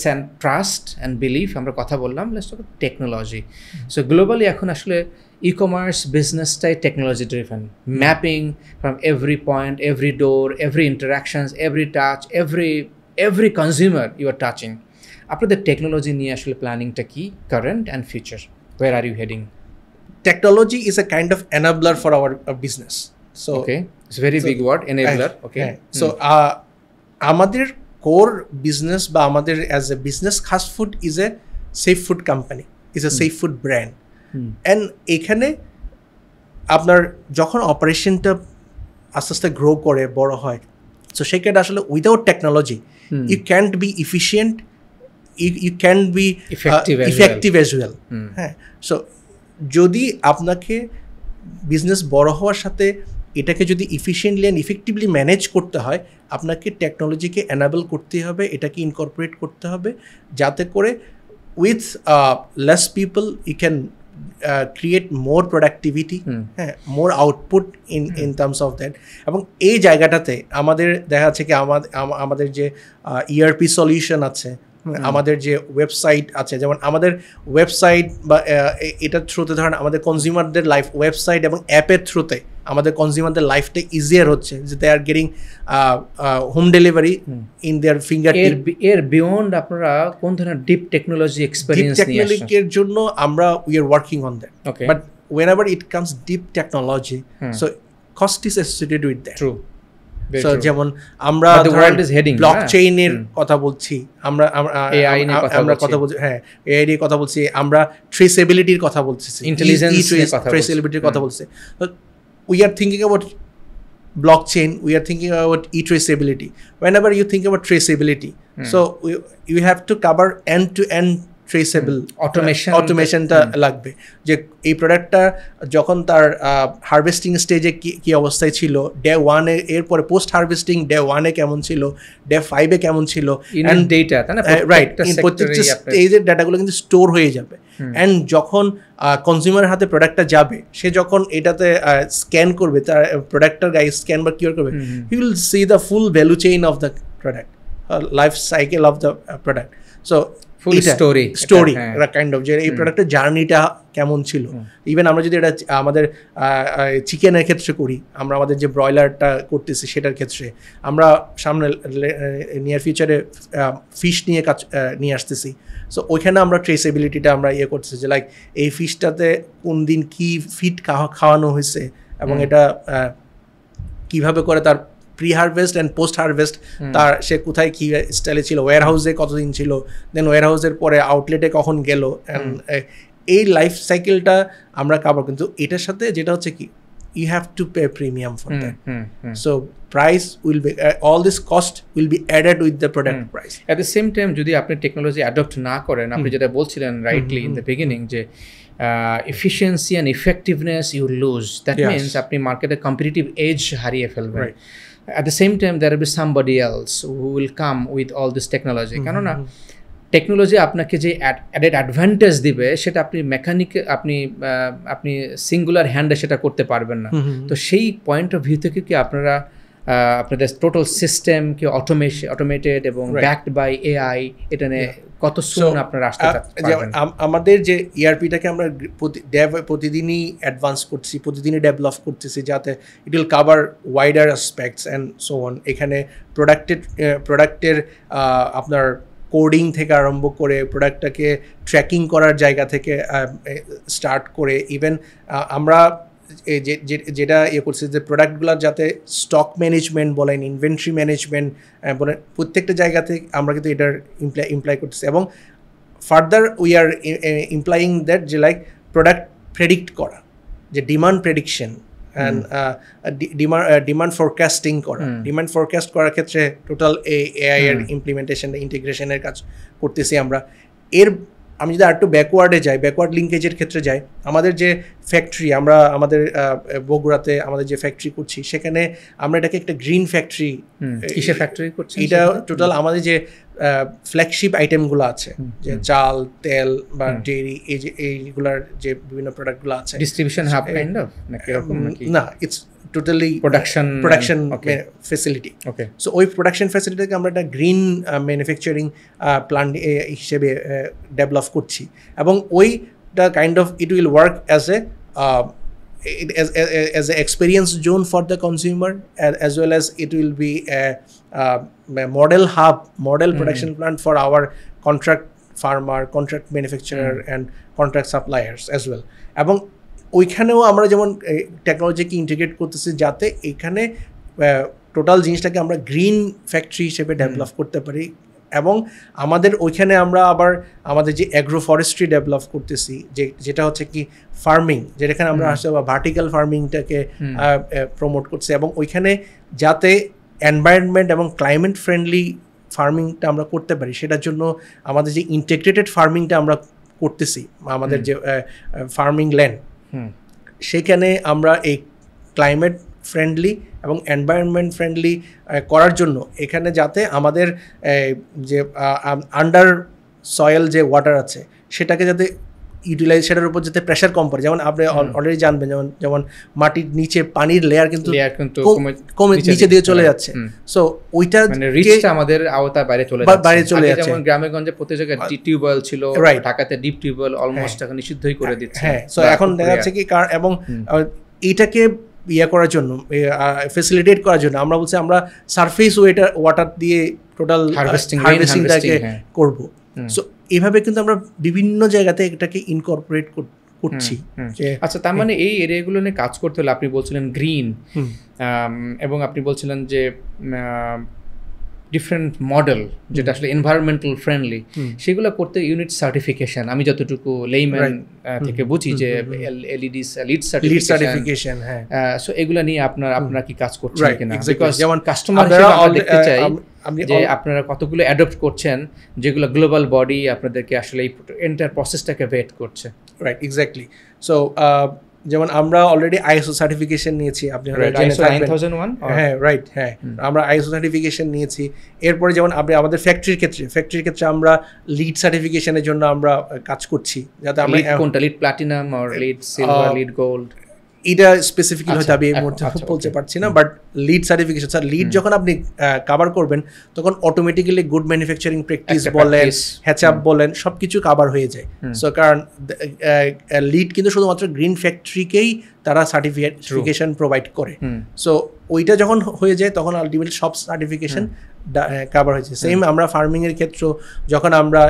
trust and belief, আমরা কথা বললাম, let's talk about technology. So globally এখন আসলে e-commerce business-টাই technology driven, mapping from every point, every door, every interactions, every touch, every consumer you are touching. আপনাদের technology নিয়ে আসলে প্ল্যানিংটা কি, current and future? Where are you heading? Technology is a kind of enabler for our business. So okay, it's a very big word, enabler. Okay. So আমাদের core business বা আমাদের as a business, খাস food is a safe food company, is a safe food brand, and এখানে আপনার যখন অপারেশনটা আস্তে আস্তে গ্রো করে বড় হয়, সো সেক্ষেত্রে আসলে without technology you can't be efficient, you can't be effective as well. হ্যাঁ, সো যদি আপনাকে বিজনেস বড় হওয়ার সাথে এটাকে যদি ইফিশিয়েন্টলি অ্যান্ড ইফেক্টিভলি ম্যানেজ করতে হয়, আপনাকে টেকনোলজিকে এনাবেল করতে হবে, এটাকে ইনকর্পোরেট করতে হবে, যাতে করে with less people you can create more productivity, হ্যাঁ, more output in terms of that. এবং এই জায়গাটাতে আমাদের দেখা যাচ্ছে কি আমাদের যে ERP সলিউশন আছে, আমাদের যে ওয়েবসাইট আছে, যেমন আমাদের ওয়েবসাইট বা এটার থ্রুতে ধরেন আমাদের কনজিউমারদের লাইফ, ওয়েবসাইট এবং অ্যাপের থ্রুতে আমাদের কনজিউমারদের লাইফটা ইজিয়ার হচ্ছে, যে they are getting home delivery in their finger tip. এর বিয়ন্ড আপনারা কোন ধরনের ডিপ টেকনোলজি এক্সপেরিয়েন্স নিয়ে আসছেন? টেকনোলজির জন্য আমরা we are working on that, but whenever it comes deep technology, so cost is associated with that. True. Very so true. যেমন আমরা But the world is heading, ব্লকচেইনের কথা বলছি, আমরা AI নিয়ে কথা আমরা বলছি। কথা বলছি, হ্যাঁ AI নিয়ে কথা বলছি, আমরা ট্রেসেবিলিটির কথা বলছি, Intelligence নিয়ে কথা বলছি। ট্রেসেবিলিটির কথা বলছি। We are thinking about blockchain, we are thinking about e-traceability. Whenever you think about traceability, so you have to cover end-to-end traceable অটোমেশনটা লাগবে, যে এই প্রোডাক্টটা যখন তার হারভেস্টিং স্টেজে কি অবস্থায় ছিল, ডে 1 এর পরে পোস্ট হারভেস্টিং ডে 1 এ কেমন ছিল, ডে 5 এ কেমন ছিল, এন্ড ডেটা তাই না, রাইট, প্রত্যেকটা স্টেজের ডাটাগুলো কিন্তু স্টোর হয়ে যাবে। অ্যান্ড যখন কনজিউমারের হাতে প্রোডাক্টটা যাবে, সে যখন এটাতে স্ক্যান করবে, তার প্রোডাক্টটার গায়ে স্ক্যান বা কিউআর করবে, he will see the full value chain of the product, life cycle of the product. So full story kind of যে এই প্রোডাক্টের জার্নিটা কেমন ছিল। ইভেন আমরা যদি এটা আমাদের চিকেনের ক্ষেত্রে করি, আমরা আমাদের যে ব্রয়লারটা করতেছি সেটার ক্ষেত্রে, আমরা সামনে নিয়ার ফিউচারে ফিশ নিয়ে আসতেছি। সো ওইখানে আমরা ট্রেসেবিলিটিটা আমরা করতেছি, যে লাইক এই ফিশটাতে কোন দিন কী ফিড খাওয়ানো হয়েছে, এবং এটা কিভাবে করে তার pre harvest and post harvest, তার সে কোথায় কী স্টাইলে ছিল, ওয়্যার হাউসে কতদিন ছিল, দেন ওয়্যার হাউসের পরে আউটলেটে কখন গেল, অ্যান্ড এই লাইফ সাইকেলটা আমরা কাভার। কিন্তু এটার সাথে যেটা হচ্ছে কি, you have to pay premium for that. So price will be all this cost will be added with the product price. At the same time, যদি আপনি টেকনোলজি অ্যাডপ্ট না করেন, আপনি যেটা বলছিলেন রাইটলি ইন দ্য বিগিনিং, যে efficiency and effectiveness you lose, that means আপনি মার্কেটে কম্পিটিটিভ এজ হারিয়ে ফেলবেন। At the same time, there will be somebody else who will come with all this technology. কেননা টেকনোলজি আপনাকে যে অ্যাডেড অ্যাডভান্টেজ দিবে, সেটা আপনি আপনি সিঙ্গুলার হ্যান্ডে সেটা করতে পারবেন না। তো সেই পয়েন্ট অফ ভিউ থেকে কি আপনারা আপনাদের টোটাল সিস্টেম কি অটোমেটেড এবং ব্যাকড বাই এআই, এটা নিয়ে কত সুন আপনারা আসতে পারবেন? আমাদের যে ইআরপিটাকে আমরা প্রতিদিনই অ্যাডভান্স করছি, প্রতিদিনই ডেভেলপ করতেছি, যাতে it will cover wider aspects and so on. এখানে প্রোডাক্টের আপনার কোডিং থেকে আরম্ভ করে, প্রোডাক্টটাকে ট্র্যাকিং করার জায়গা থেকে স্টার্ট করে, ইভেন আমরা যেটা করছি যে প্রোডাক্টগুলোর যাতে স্টক ম্যানেজমেন্ট বলেন, ইনভেন্টরি ম্যানেজমেন্ট বলেন, প্রত্যেকটা জায়গাতে আমরা কিন্তু এটার ইমপ্লাই করতেছি। এবং ফার্দার উই আর ইমপ্লাইং দ্যাট, যে লাইক প্রোডাক্ট প্রেডিক্ট করা, যে demand prediction and demand forecasting করা। ডিমান্ড ফোরকাস্ট করার ক্ষেত্রে টোটাল এআই এর ইমপ্লিমেন্টেশন, ইন্টিগ্রেশনের কাজ করতেছি আমরা। আমি যদি আরেকটু ব্যাকওয়ার্ড লিঙ্কেজের ক্ষেত্রে যাই, আমাদের যে ফ্যাক্টরি, আমরা আমাদের বগুড়াতে আমাদের যে ফ্যাক্টরি করছি, সেখানে আমরা এটাকে একটা গ্রিন ফ্যাক্টরি, কিসের ফ্যাক্টরি করছি, এটা টোটাল আমাদের যে ফ্ল্যাগশিপ আইটেমগুলো আছে, যে চাল, তেল বা ডেইরি, এই যে এইগুলার যে বিভিন্ন প্রোডাক্টগুলো আছে, ডিস্ট্রিবিউশন হাব কাইন্ড অফ নাকি এরকম নাকি? না, it's totally production facility. Okay, so ওই প্রোডাকশন ফ্যাসিলিটিকে আমরা একটা গ্রিন ম্যানুফ্যাকচারিং প্ল্যান্ট হিসেবে ডেভেলপ করছি। এবং ওইটা kind of it will work as an experience zone for the consumer, as well as it will be a model production plant for our contract farmer, contract manufacturer and contract suppliers as well. এবং ওইখানেও আমরা যেমন টেকনোলজিকে integrate করতেছি, যাতে এখানে total জিনিসটাকে আমরা green factory হিসেবে ডেভেলপ করতে পারি। এবং আমাদের ওইখানে আমরা আবার আমাদের যে অ্যাগ্রো ফরেস্ট্রি ডেভেলপ করতেছি, যেটা হচ্ছে কি ফার্মিং, যেখানে আমরা আসলে ভার্টিক্যাল ফার্মিংটাকে প্রমোট করছি, এবং ওইখানে যাতে এনভায়রনমেন্ট এবং ক্লাইমেট ফ্রেন্ডলি ফার্মিংটা আমরা করতে পারি, সেটার জন্য আমাদের যে ইন্টিগ্রেটেড ফার্মিংটা আমরা করতেছি, আমাদের যে ফার্মিং ল্যান্ড, সেখানে আমরা এই ক্লাইমেট ফ্রেন্ডলি এবং এনভায়রনমেন্ট ফ্রেন্ডলি করার জন্য এখানে যাতে আমাদের যে আন্ডার সয়েল যে ওয়াটার আছে, সেটাকে যাতে ইউটিলাইজ, সেটার উপর যাতে প্রেশার কম পড়ে। যেমন আপনি অলরেডি জানবেন, যেমন মাটির নিচে পানির লেয়ার কিন্তু কমে নিচে দিয়ে চলে যাচ্ছে। সো ওইটা রিচটা আমাদের আওতার বাইরে চলে যাচ্ছে। যেমন গ্রামেগঞ্জে প্রতি জায়গায় টিউবওয়েল ছিল, ঢাকাতে ডিপ টিউবওয়েল অলমোস্ট এখন নিষিদ্ধই করে দিচ্ছে। হ্যাঁ, সো এখন দেখা যাচ্ছে কি, এবং এইটাকে করার জন্য, ফেসিলিটেট করার জন্য আমরা বলছি আমরা সারফেস ওয়াটার দিয়ে টোটাল হারভেস্টিংটাকে করবো। সো এভাবে কিন্তু আমরা বিভিন্ন জায়গাতে এটাকে ইনকর্পোরেট করছি। আচ্ছা, তার মানে এই এরিয়াগুলো নিয়ে কাজ করতে হলে আপনি বলছিলেন গ্রিন, এবং আপনি বলছিলেন যে ডিফারেন্ট মডেল যেটা আসলে এনভায়রনমেন্টাল ফ্রেন্ডলি, সেগুলো করতে ইউনিট সার্টিফিকেশন, আমি যতটুকু লেইম্যান থেকে বুঝি যে লিড সার্টিফিকেশন, সো এগুলো নিয়ে আপনারা কি কাজ করছেন কিনা? বিকজ যেমন কাস্টমার হিসেবে আমরা দেখতে চাই যে আপনারা কতগুলো অ্যাডপ্ট করছেন যেগুলো গ্লোবাল বডি আপনাদেরকে আসলে এই এন্টার প্রসেসটাকে ভেট করছে। Right, exactly. সো যেমন আমরা অলরেডি আইএসও সার্টিফিকেশন নিয়েছি, আপনি হ্যাঁ রাইট, হ্যাঁ আমরা আইএসও সার্টিফিকেশন নিয়েছি। এরপরে যেমন আপনি আমাদের ফ্যাক্টরির ক্ষেত্রে আমরা লিড সার্টিফিকেশনের জন্য আমরা কাজ করছি, যাতে আমরা কোনটা lead platinum or lead silver lead gold এটা স্পেসিফিক্যালি হয়তো আমি এই মুহূর্তে বলতে পারছি না, but lead certification, sir lead যখন আপনি কভার করবেন তখন অটোমেটিক্যালি গুড ম্যানুফ্যাকচারিং প্র্যাকটিস বলেন, হ্যাচআপ বলেন, সব কিছু কভার হয়ে যায়। সো কারণ লিড কিন্তু শুধুমাত্র গ্রিন ফ্যাক্টরিকেই তারা সার্টিফিকেশন প্রোভাইড করে। সো ওইটা যখন হয়ে যায় তখন আলটিমেটলি সব সার্টিফিকেশন কভার হয়েছে। সেম আমরা ফার্মিংয়ের ক্ষেত্রে যখন আমরা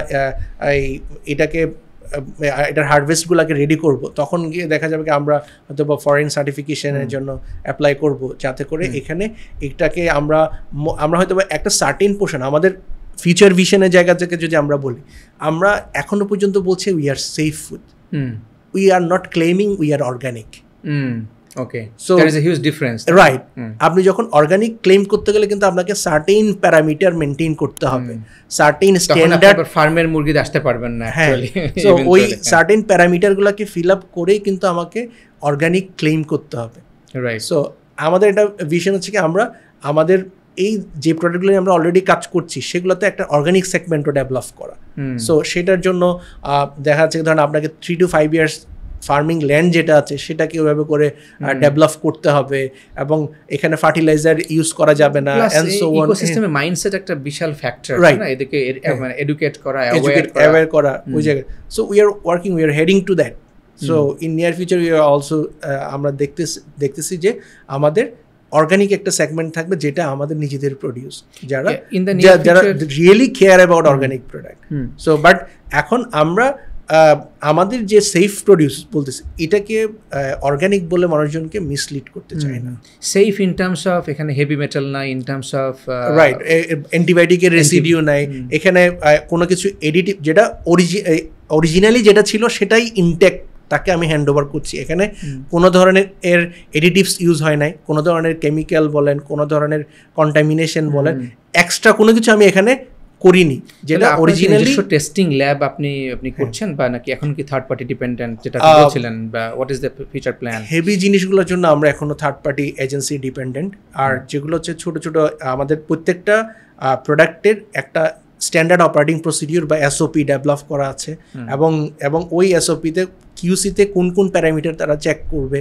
এটার হারভেস্টগুলোকে রেডি করব, তখন গিয়ে দেখা যাবে কি আমরা হয়তো বা ফরেন সার্টিফিকেশনের জন্য অ্যাপ্লাই করব, যাতে করে এখানে এটাকে আমরা হয়তো বা একটা সার্টেন পোর্শন আমাদের ফিউচার ভিশনের জায়গা থেকে যদি আমরা বলি, আমরা এখনো পর্যন্ত বলছি we are safe food, we are not claiming we are organic. Okay, so there is a huge difference, right. আপনি যখন অর্গানিক ক্লেম করতে গেলে কিন্তু আপনাকে সার্টেন প্যারামিটার মেইনটেইন করতে হবে, সার্টেন স্ট্যান্ডার্ড, ফার্মের মুরগি আসতে পারবেন না অ্যাকচুয়ালি। সো ওই সার্টেন প্যারামিটারগুলোকে ফিল আপ করেই কিন্তু আমাকে অর্গানিক ক্লেম করতে হবে, রাইট। সো আমাদের এটা ভিশন হচ্ছে কি আমরা আমাদের এই যে প্রোডাক্টগুলো আমরা অলরেডি কাজ করছি সেগুলোতে একটা অর্গানিক সেগমেন্টও ডেভেলপ করা। সো সেটার জন্য দেখা যাচ্ছে ধরুন আপনাকে 3 to 5 ইয়ার্স ফার্মিং ল্যান্ড যেটা আছে সেটাকে ওইভাবে করে ডেভেলপ করতে হবে, এবং এখানে ফার্টিলাইজার ইউজ করা যাবে না, এন্ড সো অন। ইকোসিস্টেমে মাইন্ডসেট একটা বিশাল ফ্যাক্টর, না? এদিকে মানে এডুকেট করা, অ্যাওয়্যার করা ওই জায়গায়। So we are heading to that. So in near future we are also আমরা দেখতেছি যে আমাদের অর্গানিক একটা সেগমেন্ট থাকবে যেটা আমাদের নিজেদের প্রোডিউস, যারা really care about organic product. So but এখন আমরা আমাদের যে সেফ প্রোডিউস বলতেছি এটাকে অর্গানিক বলে মানুষজনকে মিসলিড করতে চায় না। সেফ ইন টার্মস অফ এখানে হেভি মেটাল নাই, ইন টার্মস অফ রাইট অ্যান্টিবায়োটিকের রেসিডিউ নাই, এখানে কোনো কিছু এডিটিভ যেটা অরিজিনালি যেটা ছিল সেটাই ইনটেক্ট, তাকে আমি হ্যান্ড ওভার করছি। এখানে কোনো ধরনের এডিটিভস ইউজ হয় নাই, কোনো ধরনের কেমিক্যাল বলেন, কোনো ধরনের কন্টামিনেশন বলেন, এক্সট্রা কোনো কিছু আমি এখানে করিনি, যেটা অরিজিনালি টেস্টিং ল্যাব আপনি করছেন, বা নাকি এখন কি থার্ড পার্টি ডিপেন্ডেন্ট যেটা বলছিলেন, বা what is the future plan? Heavy জিনিসগুলোর জন্য আমরা এখনো থার্ড পার্টি এজেন্সি ডিপেন্ডেন্ট, আর যেগুলো হচ্ছে ছোট ছোট আমাদের প্রত্যেকটা প্রোডাক্টের একটা স্ট্যান্ডার্ড অপারেটিং প্রসিডিউর বা এসওপি ডেভেলপ করা আছে, এবং ওই এসওপিতে কিউসিতে কোন কোন প্যারামিটার তারা চেক করবে,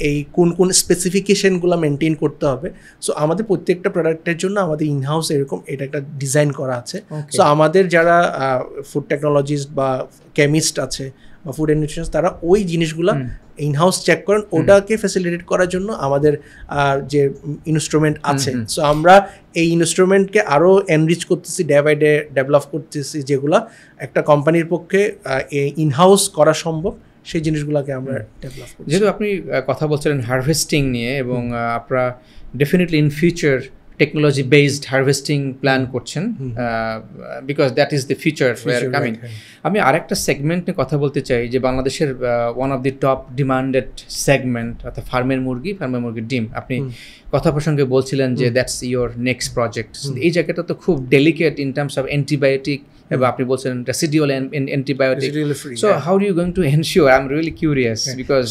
এই কোন কোন স্পেসিফিকেশনগুলো মেনটেন করতে হবে। সো আমাদের প্রত্যেকটা প্রোডাক্টের জন্য আমাদের ইনহাউস এরকম এটা একটা ডিজাইন করা আছে। সো আমাদের যারা ফুড টেকনোলজিস্ট বা কেমিস্ট আছে বা ফুড অ্যান্ড নিউট্রিশন, তারা ওই জিনিসগুলো ইনহাউস চেক করেন, ওটাকে ফ্যাসিলিটেট করার জন্য আমাদের যে ইনস্ট্রুমেন্ট আছে। সো আমরা এই ইনস্ট্রুমেন্টকে আরও এনরিচ করতেছি, ডে বাই ডে ডেভেলপ করতেছি, যেগুলো একটা কোম্পানির পক্ষে ইনহাউস করা সম্ভব, সেই জিনিসগুলোকে আমরা ডেভেলপ করছি। যেহেতু আপনি কথা বলছিলেন হারভেস্টিং নিয়ে, এবং আপনারা definitely in future technology based harvesting plan করছেন, because that is the future way are coming. আমি আরেকটা সেগমেন্ট নিয়ে কথা বলতে চাই, যে বাংলাদেশের one of the top demanded segment, অর্থাৎ ফার্মের মুরগির ডিম। আপনি কথা প্রসঙ্গে বলছিলেন যে দ্যাটস ইয়োর নেক্সট প্রজেক্ট। এই জায়গাটা তো খুব delicate in terms of antibiotic, এবং আপনি বলছিলেন residual antibiotic. So how do you going to ensure? I am really curious, because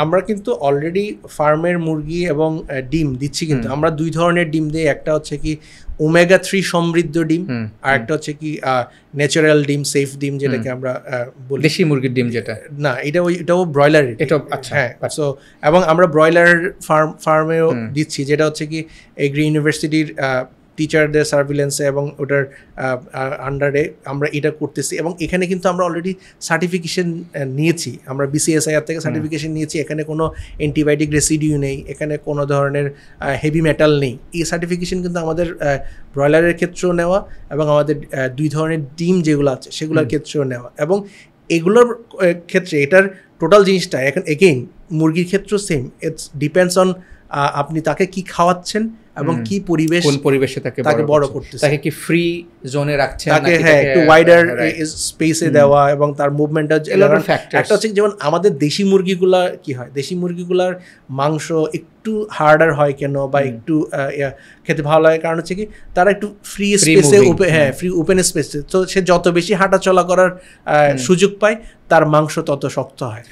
আমরা কিন্তু অলরেডি ফার্মের মুরগি এবং ডিম দিচ্ছি, কিন্তু আমরা 2 ধরনের ডিম দিই। একটা হচ্ছে কি ওমেগা 3 সমৃদ্ধ ডিম, আর একটা হচ্ছে কি ন্যাচারাল ডিম, সেফ ডিম, যেটাকে আমরা বলি দেশি মুরগির ডিম। যেটা না, এটাও ব্রয়লার, এটা আচ্ছা। হ্যাঁ, সো এবং আমরা ব্রয়লার ফার্মেও দিচ্ছি, যেটা হচ্ছে কি এগ্রি ইউনিভার্সিটির টিচারদের সার্ভিলেন্সে এবং ওটার আন্ডারে আমরা এটা করতেছি। এবং এখানে কিন্তু আমরা অলরেডি সার্টিফিকেশন নিয়েছি, আমরা BCSIR থেকে সার্টিফিকেশন নিয়েছি। এখানে কোনো অ্যান্টিবায়োটিক রেসিডিউ নেই, এখানে কোনো ধরনের হেভি মেটাল নেই। এই সার্টিফিকেশন কিন্তু আমাদের ব্রয়লারের ক্ষেত্রেও নেওয়া, এবং আমাদের 2 ধরনের ডিম যেগুলো আছে সেগুলোর ক্ষেত্রেও নেওয়া। এবং এগুলোর ক্ষেত্রে এটার টোটাল জিনিসটা এখন এগেইন মুরগির ক্ষেত্রেও সেম, ইটস ডিপেন্ডস অন আপনি তাকে কি খাওয়াচ্ছেন এবং কি পরিবেশে তাকে বড় করতেছেন, তাকে কি ফ্রি জোনে রাখছেন, তাকে একটু ওয়াইডার স্পেসে দেওয়া এবং তার মুভমেন্টটা। একটা হচ্ছে যেমন আমাদের দেশি মুরগিগুলা কি হয়, দেশি মুরগিগুলার মাংস একটু হার্ডার হয় কেন বা একটু খেতে ভালো লাগে, কারণ হচ্ছে কি তারা একটু ফ্রি স্পেসে ফ্রি ওপেন স্পেসে, তো সে যত বেশি হাঁটা চলা করার সুযোগ পায় তার মাংস তত শক্ত হয়,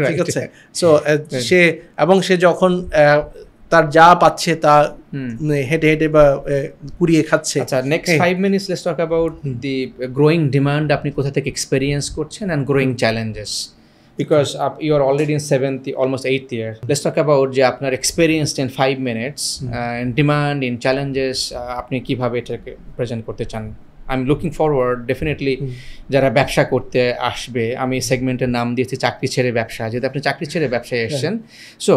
ঠিক আছে। সো সে যখন তার যা পাচ্ছে তা হেঁটে হেঁটে বা কুড়িয়ে খাচ্ছে। আচ্ছা, next 5 minutes let's talk about the growing demand আপনি কোথা থেকে এক্সপেরিয়েন্স করছেন and growing challenges, because you are already in 7th almost 8th year. Let's talk about যে আপনার experience in 5 minutes in demand, in challenges, আপনি কিভাবে এটাকে present করতে চান। I am looking forward definitely যারা ব্যবসা করতে আসবে, আমি সেগমেন্টের নাম দিয়েছি চাকরি ছেড়ে ব্যবসা, যেহেতু আপনি চাকরি ছেড়ে ব্যবসায় এসেছেন। So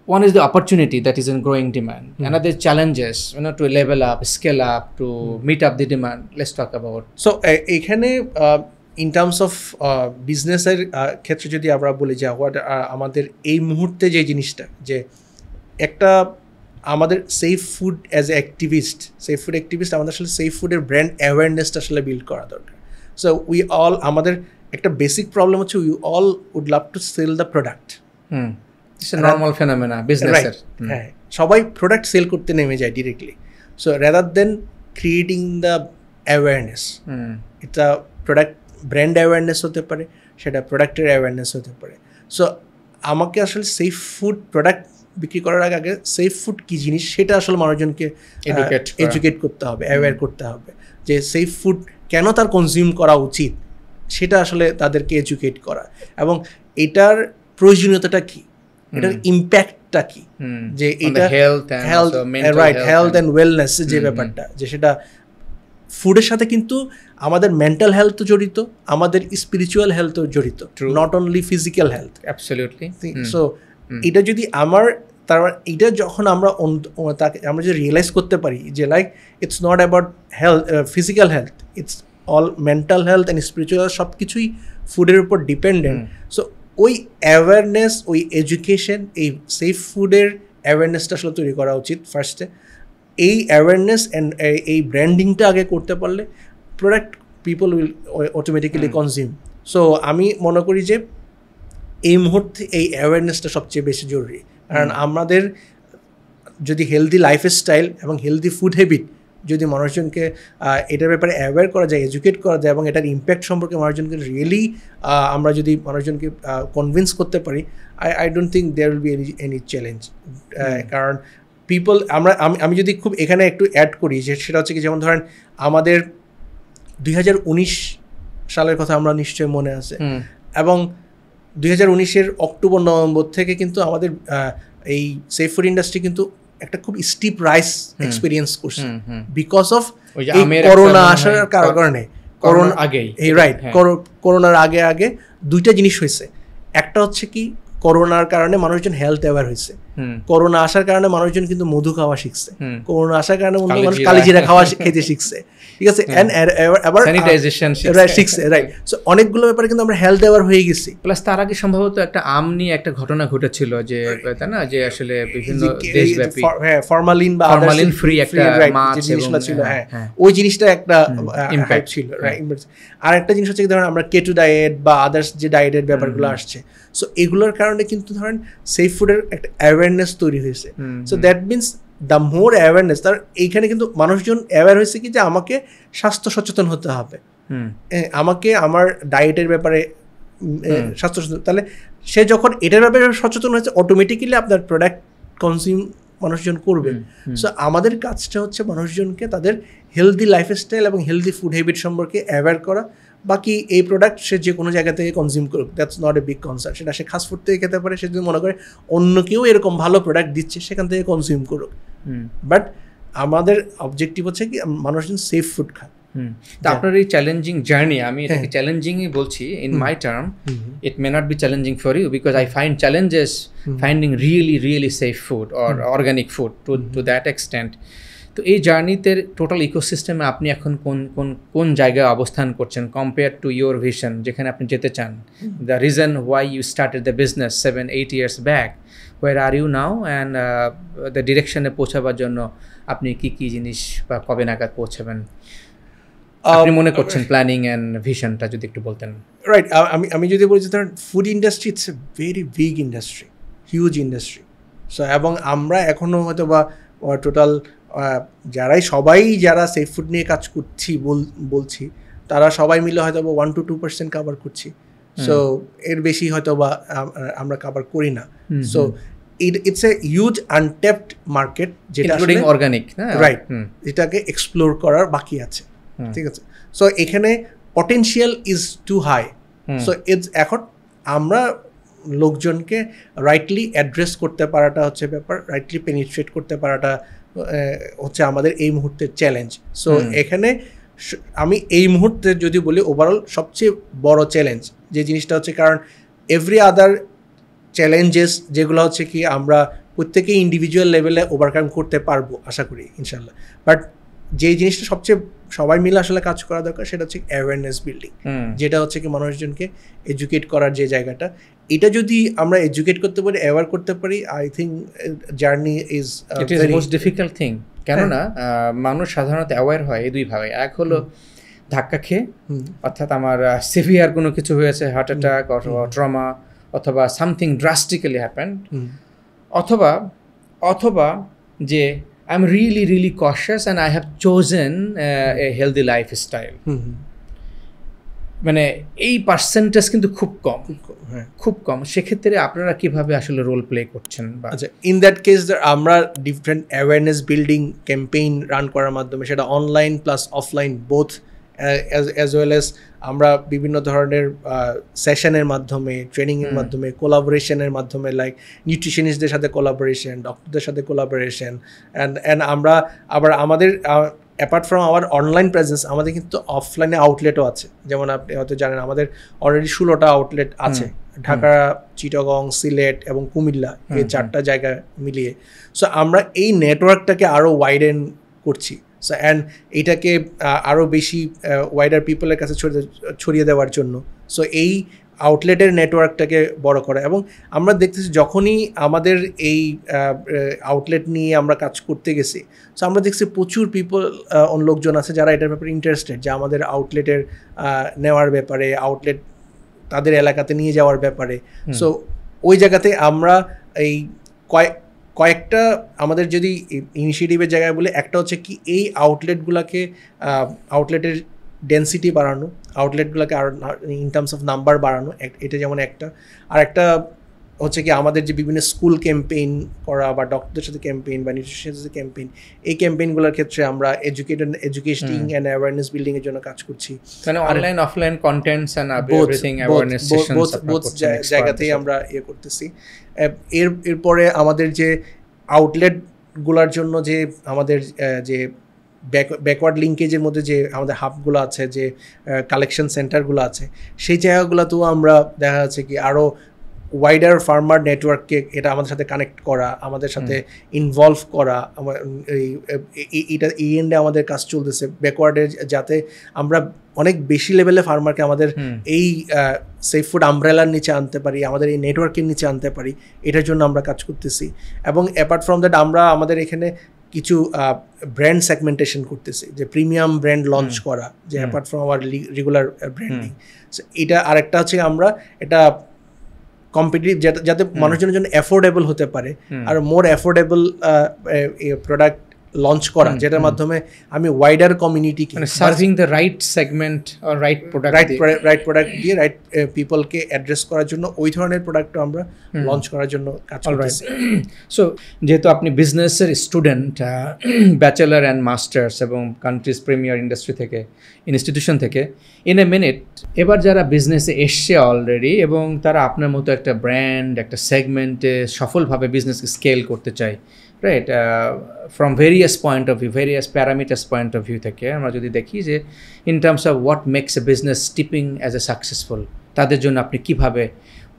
one is the opportunity that is in growing demand, another challenges, to level up, scale up, to meet up the demand. Let's talk about. So এখানে in terms of বিজনেসের ক্ষেত্রে যদি আমরা বলি যে আমাদের এই মুহূর্তে যে জিনিসটা, যে একটা আমাদের safe food as a activist, আমাদের আসলে সেফ ফুডের ব্র্যান্ড অ্যাওয়ারনেসটা আসলে বিল্ড করা দরকার। সো আমাদের একটা বেসিক প্রবলেম হচ্ছে we all would love to sell the product. It's a normal phenomena, business. হ্যাঁ, সবাই প্রোডাক্ট সেল করতে নেমে যায় directly. So rather than creating the awareness, এটা প্রোডাক্ট ব্র্যান্ড অ্যাওয়ারনেস হতে পারে, সেটা প্রোডাক্টের অ্যাওয়ারনেস হতে পারে। সো আমাকে আসলে সেফ ফুড প্রোডাক্ট বিক্রি করার আগে সেফ ফুড কী জিনিস সেটা আসলে মানুষজনকে এডুকেট করতে হবে, অ্যাওয়্যার করতে হবে, যে সেফ ফুড কেন তার কনজিউম করা উচিত সেটা আসলে তাদেরকে এডুকেট করা, এবং এটার প্রয়োজনীয়তাটা কী, এটার ইম্প্যাক্টটা কি, যে এটা হেলথ অ্যান্ড ওয়েলনেস যে ব্যাপারটা, যে সেটা ফুডের সাথে কিন্তু আমাদের মেন্টাল হেলথ জড়িত, আমাদের স্পিরিচুয়াল হেলথও জড়িত, not only physical health. Absolutely. So এটা যদি এটা যখন আমরা যদি রিয়েলাইজ করতে পারি যে like it's not about health, physical health, it's all mental health and spiritual, সব কিছুই ফুডের উপর ডিপেন্ডেন্ট। সো ওই অ্যাওয়ারনেস, ওই এডুকেশন, এই সেফ ফুডের অ্যাওয়ারনেসটা আসলে তৈরি করা উচিত ফার্স্টে। এই অ্যাওয়ারনেস অ্যান্ড এই ব্র্যান্ডিংটা আগে করতে পারলে product people will automatically consume. So আমি মনে করি যে এই মুহূর্তে এই অ্যাওয়ারনেসটা সবচেয়ে বেশি জরুরি, কারণ আমাদের যদি হেলদি লাইফস্টাইল এবং হেলদি ফুড হ্যাবিট যদি মানুষজনকে এটার ব্যাপারে অ্যাওয়্যার করা যায়, এডুকেট করা যায়, এবং এটার ইম্প্যাক্ট সম্পর্কে মানুষজনকে রিয়েলি আমরা যদি মানুষজনকে কনভিন্স করতে পারি, I don't think there will be any challenge. কারণ পিপল আমি যদি খুব এখানে একটু অ্যাড করি, যে সেটা হচ্ছে কি, যেমন ধরেন আমাদের 2019 সালের কথা আমরা নিশ্চয়ই মনে আছে, এবং 2019-এর অক্টোবর-নভেম্বর থেকে কিন্তু আমাদের এই সেফ ফুড ইন্ডাস্ট্রি কিন্তু একটা খুব স্টিপ রাইস এক্সপিরিয়েন্স করছে, বিকজ অফ করোনা আসার কারণে। করোনার আগে দুইটা জিনিস হয়েছে। একটা হচ্ছে কি, করোনার কারণে মানুষজন হেলথ অ্যাওয়্যার হয়েছে, করোনা আসার কারণে মানুষজন কিন্তু মধু খাওয়া শিখছে, করোনা আসার কারণে মানুষ কালিজিরা খাওয়া খেতে শিখছে, ঠিক আছে, আবার স্যানিটাইজেশন শিখছে, রাইট। সো অনেকগুলো ব্যাপারে কিন্তু আমরা হেলথ অ্যাওয়্যার হয়ে গেছি। প্লাস তার আগে সম্ভবত একটা আম নিয়ে একটা ঘটনা ঘটেছিল, যে তাই না, যে আসলে বিভিন্ন দেশব্যাপী ফরমালিন বা ফরমালিন ফ্রি একটা মাছ জিনিসটা ছিল, হ্যাঁ, ওই জিনিসটা একটা ইমপ্যাক্ট ছিল, রাইট। আর একটা জিনিস হচ্ছে ধরেন আমরা কেটো ডায়েট বা আদার্স যে ডায়েটের ব্যাপারগুলো আসছে, সো এগুলোর কারণে কিন্তু ধরেন সেফ ফুডের একটা অ্যাওয়ারনেস তৈরি হয়েছে। So that means the more awareness, তার এইখানে কিন্তু মানুষজন অ্যাওয়ার হয়েছে কি, যে আমাকে স্বাস্থ্য সচেতন হতে হবে, আমাকে আমার ডায়েটের ব্যাপারে স্বাস্থ্য সচেতন, তাহলে সে যখন এটার ব্যাপারে সচেতন হয়েছে, অটোমেটিক্যালি আপনার প্রোডাক্ট কনজিউম মানুষজন করবে। সো আমাদের কাজটা হচ্ছে মানুষজনকে তাদের হেলদি লাইফস্টাইল এবং হেলদি ফুড হ্যাবিট সম্পর্কে অ্যাওয়ার করা। বাকি এই প্রোডাক্ট সে যে কোনো জায়গা থেকে কনজিউম করুক, that's not a big concern. সেটা সে ফাস্ট ফুড থেকে খেতে পারে, সে যদি মনে করে অন্য কেউ এরকম ভালো প্রোডাক্ট দিচ্ছে সেখান থেকে কনজিউম করুক, বাট আমাদের অবজেক্টিভ হচ্ছে কি মানুষজন সেফ ফুড খাক। তা আপনার এই চ্যালেঞ্জিং জার্নি, আমি এটাকে চ্যালেঞ্জিংই বলছি in my term, it may not be challenging for you, because I find challenges finding really safe food or organic food to that extent. তো এই জার্নিতে টোটাল ইকোসিস্টেমে আপনি এখন কোন কোন কোন জায়গায় অবস্থান করছেন কম্পেয়ার টু ইয়োর ভিশন, যেখানে আপনি যেতে চান, the reason why you started the business 7-8 years back, where are you now and the ডিরেকশনে পৌঁছাবার জন্য আপনি কি কি জিনিস বা কবে নাগাদ পৌঁছাবেন আপনি মনে করছেন, প্ল্যানিং অ্যান্ড ভিশনটা যদি একটু বলতেন। রাইট, আমি যদি বলি যে ধরেন food industry it's a very big industry, huge industry. So এবং আমরা এখনও হয়তো বা টোটাল যারা সেফ ফুড নিয়ে কাজ করছি বলছি তারা সবাই মিলে হয়তো বা 1-2% কাভার করছি। সো এর বেশি হয়তো বা আমরা কাভার করি না। So it's a huge untapped market, যেটা অর্গানিক, রাইট, যেটাকে এক্সপ্লোর করার বাকি আছে। ঠিক আছে, সো এখানে potential is too high. So এখন আমরা লোকজনকে রাইটলি অ্যাড্রেস করতে পারাটা হচ্ছে ব্যাপার, রাইটলি পেনিট্রেট করতে পারাটা হচ্ছে আমাদের এই মুহূর্তের চ্যালেঞ্জ। সো এখানে আমি এই মুহূর্তে যদি বলি ওভারঅল সবচেয়ে বড় চ্যালেঞ্জ যে জিনিসটা হচ্ছে, কারণ এভরি আদার চ্যালেঞ্জেস যেগুলো হচ্ছে কি আমরা প্রত্যেকেই ইন্ডিভিজুয়াল লেভেলে ওভারকাম করতে পারবো আশা করি ইনশাল্লাহ, বাট যে জিনিসটা সবচেয়ে সবাই মিলে আসলে কাজ করা দরকার সেটা হচ্ছে অ্যাওয়ারনেস বিল্ডিং, যেটা হচ্ছে কি মানুষজনকে এডুকেট করার যে জায়গাটা, এটা যদি আমরা এডুকেট করতে পারি, অ্যাওয়ার করতে পারি, I think journey is most difficult thing. কেননা মানুষ সাধারণত অ্যাওয়ার হয় এই দুই ভাবে, এক হলো ধাক্কা খেয়ে, অর্থাৎ আমার সিভিয়ার কোনো কিছু হয়েছে, হার্ট অ্যাটাক অথবা ট্রমা অথবা সামথিং ড্রাস্টিক্যালি হ্যাপেন্ড, অথবা যে I'm really, really cautious and I have chosen a healthy lifestyle. মানে এই পার্সেন্টেজ কিন্তু খুব কম। সেক্ষেত্রে আপনারা কিভাবে আসলে রোল প্লে করছেন? আচ্ছা, ইন দ্যাট কেস আমরা different awareness building campaign run করার মাধ্যমে, সেটা online plus offline both, as well as আমরা বিভিন্ন ধরনের সেশনের মাধ্যমে, ট্রেনিংয়ের মাধ্যমে, কোলাবোরেশনের মাধ্যমে, লাইক নিউট্রিশনিস্টদের সাথে কোলাবোরেশন, ডক্টরদের সাথে কোলাবোরেশন, অ্যান্ড আমরা আবার আমাদের apart from our online presence আমাদের কিন্তু অফলাইনে আউটলেটও আছে। যেমন আপনি হয়তো জানেন আমাদের অলরেডি 16টা আউটলেট আছে, ঢাকা, চিটাগং, সিলেট এবং কুমিল্লা, এই 4টা জায়গা মিলিয়ে। সো আমরা এই নেটওয়ার্কটাকে আরও ওয়াইডেন করছি। সো অ্যান্ড এটাকে আরও বেশি ওয়াইডার পিপলের কাছে ছড়িয়ে দেওয়ার জন্য সো এই আউটলেটের নেটওয়ার্কটাকে বড় করা। এবং আমরা দেখতেছি যখনই আমাদের এই আউটলেট নিয়ে আমরা কাজ করতে গেছি, সো আমরা দেখছি প্রচুর লোকজন আছে যারা এটার ব্যাপারে ইন্টারেস্টেড, যে আমাদের আউটলেটের নেওয়ার ব্যাপারে, আউটলেট তাদের এলাকাতে নিয়ে যাওয়ার ব্যাপারে। সো ওই জায়গাতে আমরা এই কয়েকটা আমাদের যদি ইনিশিয়েটিভের জায়গায় বলে, একটা হচ্ছে কি এই আউটলেটের ডেন্সিটি বাড়ানো, আউটলেটগুলোকে আর ইন টার্মস অফ নাম্বার বাড়ানো, এটা যেমন একটা। আর একটা হচ্ছে কি আমাদের যে বিভিন্ন স্কুল ক্যাম্পেইন করা বা ডক্টরদের সাথে ক্যাম্পেইন বা নিউট্রিশনের সাথে ক্যাম্পেইন, এই ক্যাম্পেইনগুলোর ক্ষেত্রে আমরা এডুকেশন অ্যান্ড অ্যাওয়ারনেস বিল্ডিং এর জন্য কাজ করছি। মানে online offline contents and everything awareness sessions both জায়গাতেই আমরা করতেছি। এরপরে আমাদের যে আউটলেটগুলোর জন্য যে আমাদের যে ব্যাকওয়ার্ড লিঙ্কেজের মধ্যে যে আমাদের হাবগুলো আছে, যে কালেকশন সেন্টারগুলো আছে, সেই জায়গাগুলোতেও আমরা দেখা যাচ্ছে কি আরও ওয়াইডার ফার্মার নেটওয়ার্ককে এটা আমাদের সাথে কানেক্ট করা, আমাদের সাথে ইনভলভ করা। এটা এই এন্ডে আমাদের কাজ চলতেছে ব্যাকওয়ার্ডের, যাতে আমরা অনেক বেশি লেভেলে ফার্মারকে আমাদের এই সেফ ফুড আমব্রেলার নিচে আনতে পারি, আমাদের এই নেটওয়ার্কের নিচে আনতে পারি, এটার জন্য আমরা কাজ করতেছি। এবং অ্যাপার্ট ফ্রম দ্যাট আমরা আমাদের এখানে কিছু ব্র্যান্ড সেগমেন্টেশন করতেছি, যে প্রিমিয়াম ব্র্যান্ড লঞ্চ করা, যে apart from our regular branding. এটা আরেকটা হচ্ছে আমরা এটা কম্পিটিটিভ, যাতে মানুষজনের জন্য অ্যাফোর্ডেবল হতে পারে, আর মোর অ্যাফোর্ডেবল প্রোডাক্ট লঞ্চ করা, যেটার মাধ্যমে আমি ওয়াইডার কমিউনিটিকে serving the right segment or right product দিয়ে রাইট পিপলকে অ্যাড্রেস করার জন্য ওই ধরনের প্রোডাক্টও আমরা লঞ্চ করার জন্য কাজ করতেছি। সো যেহেতু আপনি বিজনেসের স্টুডেন্ট, ব্যাচেলার অ্যান্ড মাস্টার্স এবং কান্ট্রিজ প্রিমিয়ার ইনস্টিটিউশন থেকে, ইন এ মিনিট এবার যারা বিজনেসে এসছে অলরেডি এবং তারা আপনার মতো একটা ব্র্যান্ড, একটা সেগমেন্টে সফলভাবে বিজনেস স্কেল করতে চায়, right, from various point of view, various parameters point of view থেকে আমরা যদি দেখি যে in terms of what makes a business tipping as a successful, তাদের জন্য আপনি কীভাবে,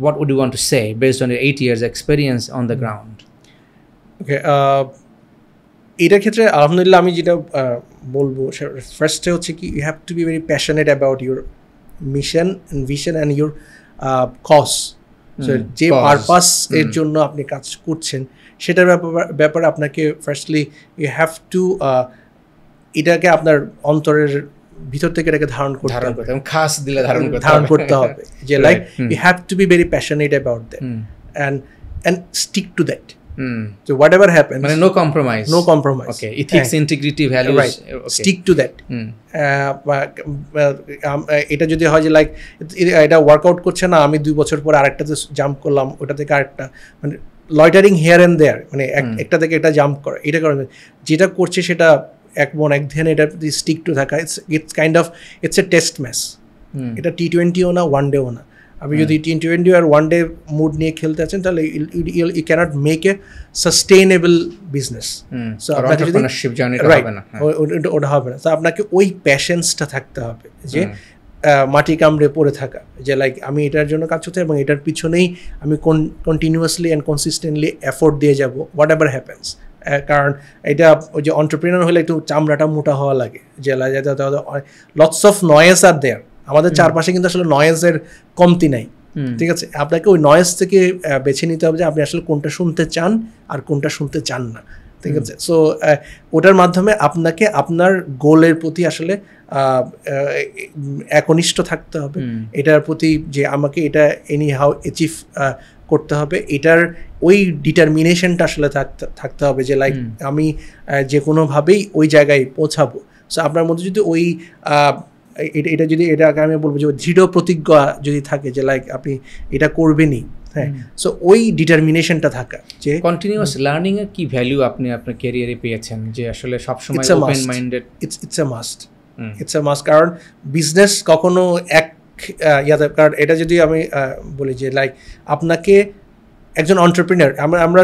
what would you want to say based on your 8 years experience on the ground? Okay, এটার ক্ষেত্রে আলহামদুলিল্লাহ আমি যেটা বলবো ফার্স্টে হচ্ছে কি you have to be very passionate about your mission and vision and your cause. যে পারপাস এর জন্য আপনি কাজ করছেন সেটার ব্যাপারে আপনাকে ফার্স্টলি ইউ হ্যাভ টু এটাকে আপনার অন্তরের ভিতর থেকে এটাকে ধারণ করতে হবে, খাস দিলে ধারণ করতে হবে যে like you have to be very passionate about that and stick to that. So whatever happens, no compromise. Okay, ethics, integrity, values, right. Stick to that. এটা যদি হয় যে লাইক এটা ওয়ার্কআউট করছে না, আমি 2 বছর পর আরেকটাতে জাম্প করলাম, ওটা থেকে আরেকটা, মানে লয়টারিং হিয়ার অ্যান্ড দেয়ার, মানে একটা থেকে এটা জাম্প করা, এটা কারণ যেটা করছে সেটা এক মন এক ধ্যানে এটা স্টিক টু থাকা। It's a test match. এটা T20ও না, ওয়ান ডেও না। আপনি যদি T20 আর ওয়ান ডে মুড নিয়ে খেলতে আছেন তাহলে you cannot make a sustainable business. So আপনাকে যদি ওটা হবে না। তো আপনাকে ওই প্যাশন্সটা থাকতে হবে যে মাটি কামড়ে পড়ে থাকা, যে লাইক আমি এটার জন্য কাজ করতে এবং এটার পিছনেই আমি কন্টিনিউয়াসলি অ্যান্ড কনসিস্টেন্টলি এফোর্ট দিয়ে যাব হোয়াট এভার হ্যাপেন্স। কারণ এটা ওই যে এন্টারপ্রেনার হলে একটু চামড়াটা মোটা হওয়া লাগে, যে লটস অফ নয়েজ আর দেয়ার। আমাদের চারপাশে কিন্তু আসলে নয়েজের কমতি নাই, ঠিক আছে? আপনাকে ওই নয়েজ থেকে বেছে নিতে হবে যে আপনি আসলে কোনটা শুনতে চান আর কোনটা শুনতে চান না, ঠিক আছে? সো ওটার মাধ্যমে আপনাকে আপনার গোলের প্রতি আসলে একনিষ্ঠ থাকতে হবে, এটার প্রতি যে আমাকে এটা এনি হাউ অ্যাচিভ করতে হবে, এটার ওই ডিটারমিনেশনটা আসলে থাকতে হবে যে লাইক আমি যে কোনোভাবেই ওই জায়গায় পৌঁছাবো। সো আপনার মধ্যে যদি ওই এটা যদি এটাকে আমি বলবো যে দৃঢ় প্রতিজ্ঞা যদি থাকে যে লাইক আপনি এটা করবেনই, হ্যাঁ, সো ওই ডিটারমিনেশনটা থাকা যে কন্টিনিউয়াস লার্নিং এর কি ভ্যালু আপনি আপনার ক্যারিয়ারে পেয়েছেন, যে আসলে সবসময় open minded? It's a must. কারণ বিজনেস কখনো এক ইয়াতে, কারণ এটা যদি আমি বলি যে লাইক আপনাকে একজন এন্টারপ্রেনার, আমরা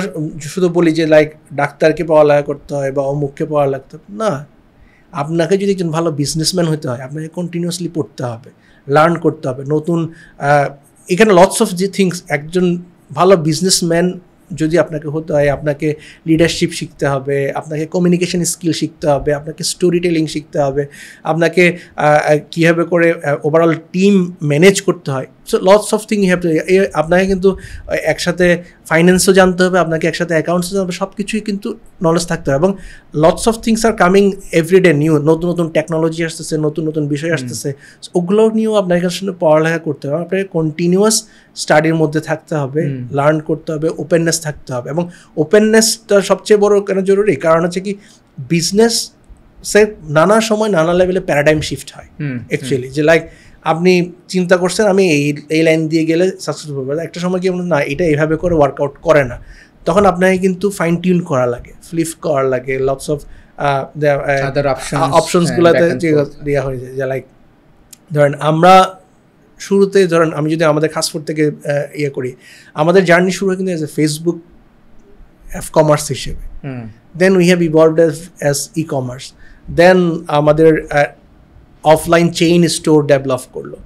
শুধু বলি যে লাইক ডাক্তারকে পড়ালেখা করতে হয় বা অমুককে পড়ালেখা করতে হবে না। আপনাকে যদি একজন ভালো বিজনেসম্যান হতে হয় আপনাকে কন্টিনিউয়াসলি পড়তে হবে, লার্ন করতে হবে নতুন। এখানে লটস অফ যে থিংস, একজন ভালো বিজনেসম্যান যদি আপনাকে হতে হয় আপনাকে লিডারশিপ শিখতে হবে, আপনাকে কমিউনিকেশন স্কিল শিখতে হবে, আপনাকে স্টোরি টেলিং শিখতে হবে, আপনাকে কীভাবে করে ওভারঅল টিম ম্যানেজ করতে হয়। So lots of thing you have to. আপনাকে কিন্তু একসাথে ফাইন্যান্সও জানতে হবে, আপনাকে একসাথে অ্যাকাউন্টসও জানতে হবে, সব কিছুই কিন্তু নলেজ থাকতে হবে। এবং lots of things are coming everyday new, নতুন নতুন টেকনোলজি আসতেছে, নতুন নতুন বিষয় আসতেছে, ওগুলো নিয়েও আপনাকে আসলে পড়ালেখা করতে হবে। আপনাকে কন্টিনিউয়াস স্টাডির মধ্যে থাকতে হবে, লার্ন করতে হবে, ওপেননেস থাকতে হবে। এবং ওপেননেসটা সবচেয়ে বড় কেন জরুরি, কারণ হচ্ছে কি বিজনেস সে নানা সময় নানা লেভেলে প্যারাডাইম শিফট হয় অ্যাকচুয়ালি। যে লাইক আপনি চিন্তা করছেন আমি এই লাইন দিয়ে গেলে সাকসেসফুল হবে, একটা সময় কি না এটা এইভাবে করে ওয়ার্কআউট করে না, তখন আপনাকে কিন্তু ফাইন টিউন করা লাগে, ফ্লিপ করা লাগে, লটস অফ অপশনসগুলোতে দেওয়া হয়ে যায়। যে লাইক ধরেন আমরা শুরুতে, ধরেন আমি যদি আমাদের খাসফুড থেকে ইয়ে করি, আমাদের জার্নি শুরু হয় কিন্তু এজ এ ফেসবুক কমার্স হিসেবে, then we have evolved as e commerce, then আমাদের অফলাইন চেইন স্টোর ডেভেলপ করলো,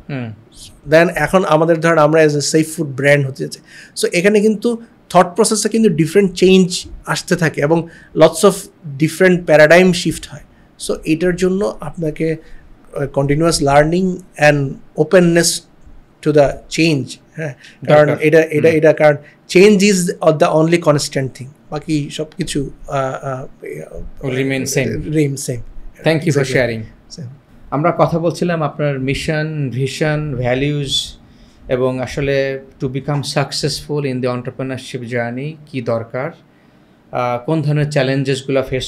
দেন এখন আমাদের ধরেন আমরা as a safe food brand হতে যাচ্ছে। সো এখানে কিন্তু থট প্রসেসে কিন্তু ডিফারেন্ট চেঞ্জ আসতে থাকে এবং lots of different paradigm shift হয়। সো এটার জন্য আপনাকে continuous learning and openness to the change, হ্যাঁ, কারণ এটা কারণ change is the only constant thing, বাকি সব কিছু remain same. Thank you for sharing. আমরা কথা বলছিলাম আপনার মিশন, ভিশন, ভ্যালিউজ এবং আসলে to become successful in the entrepreneurship journey কী দরকার, কোন ধরনের চ্যালেঞ্জেসগুলো ফেস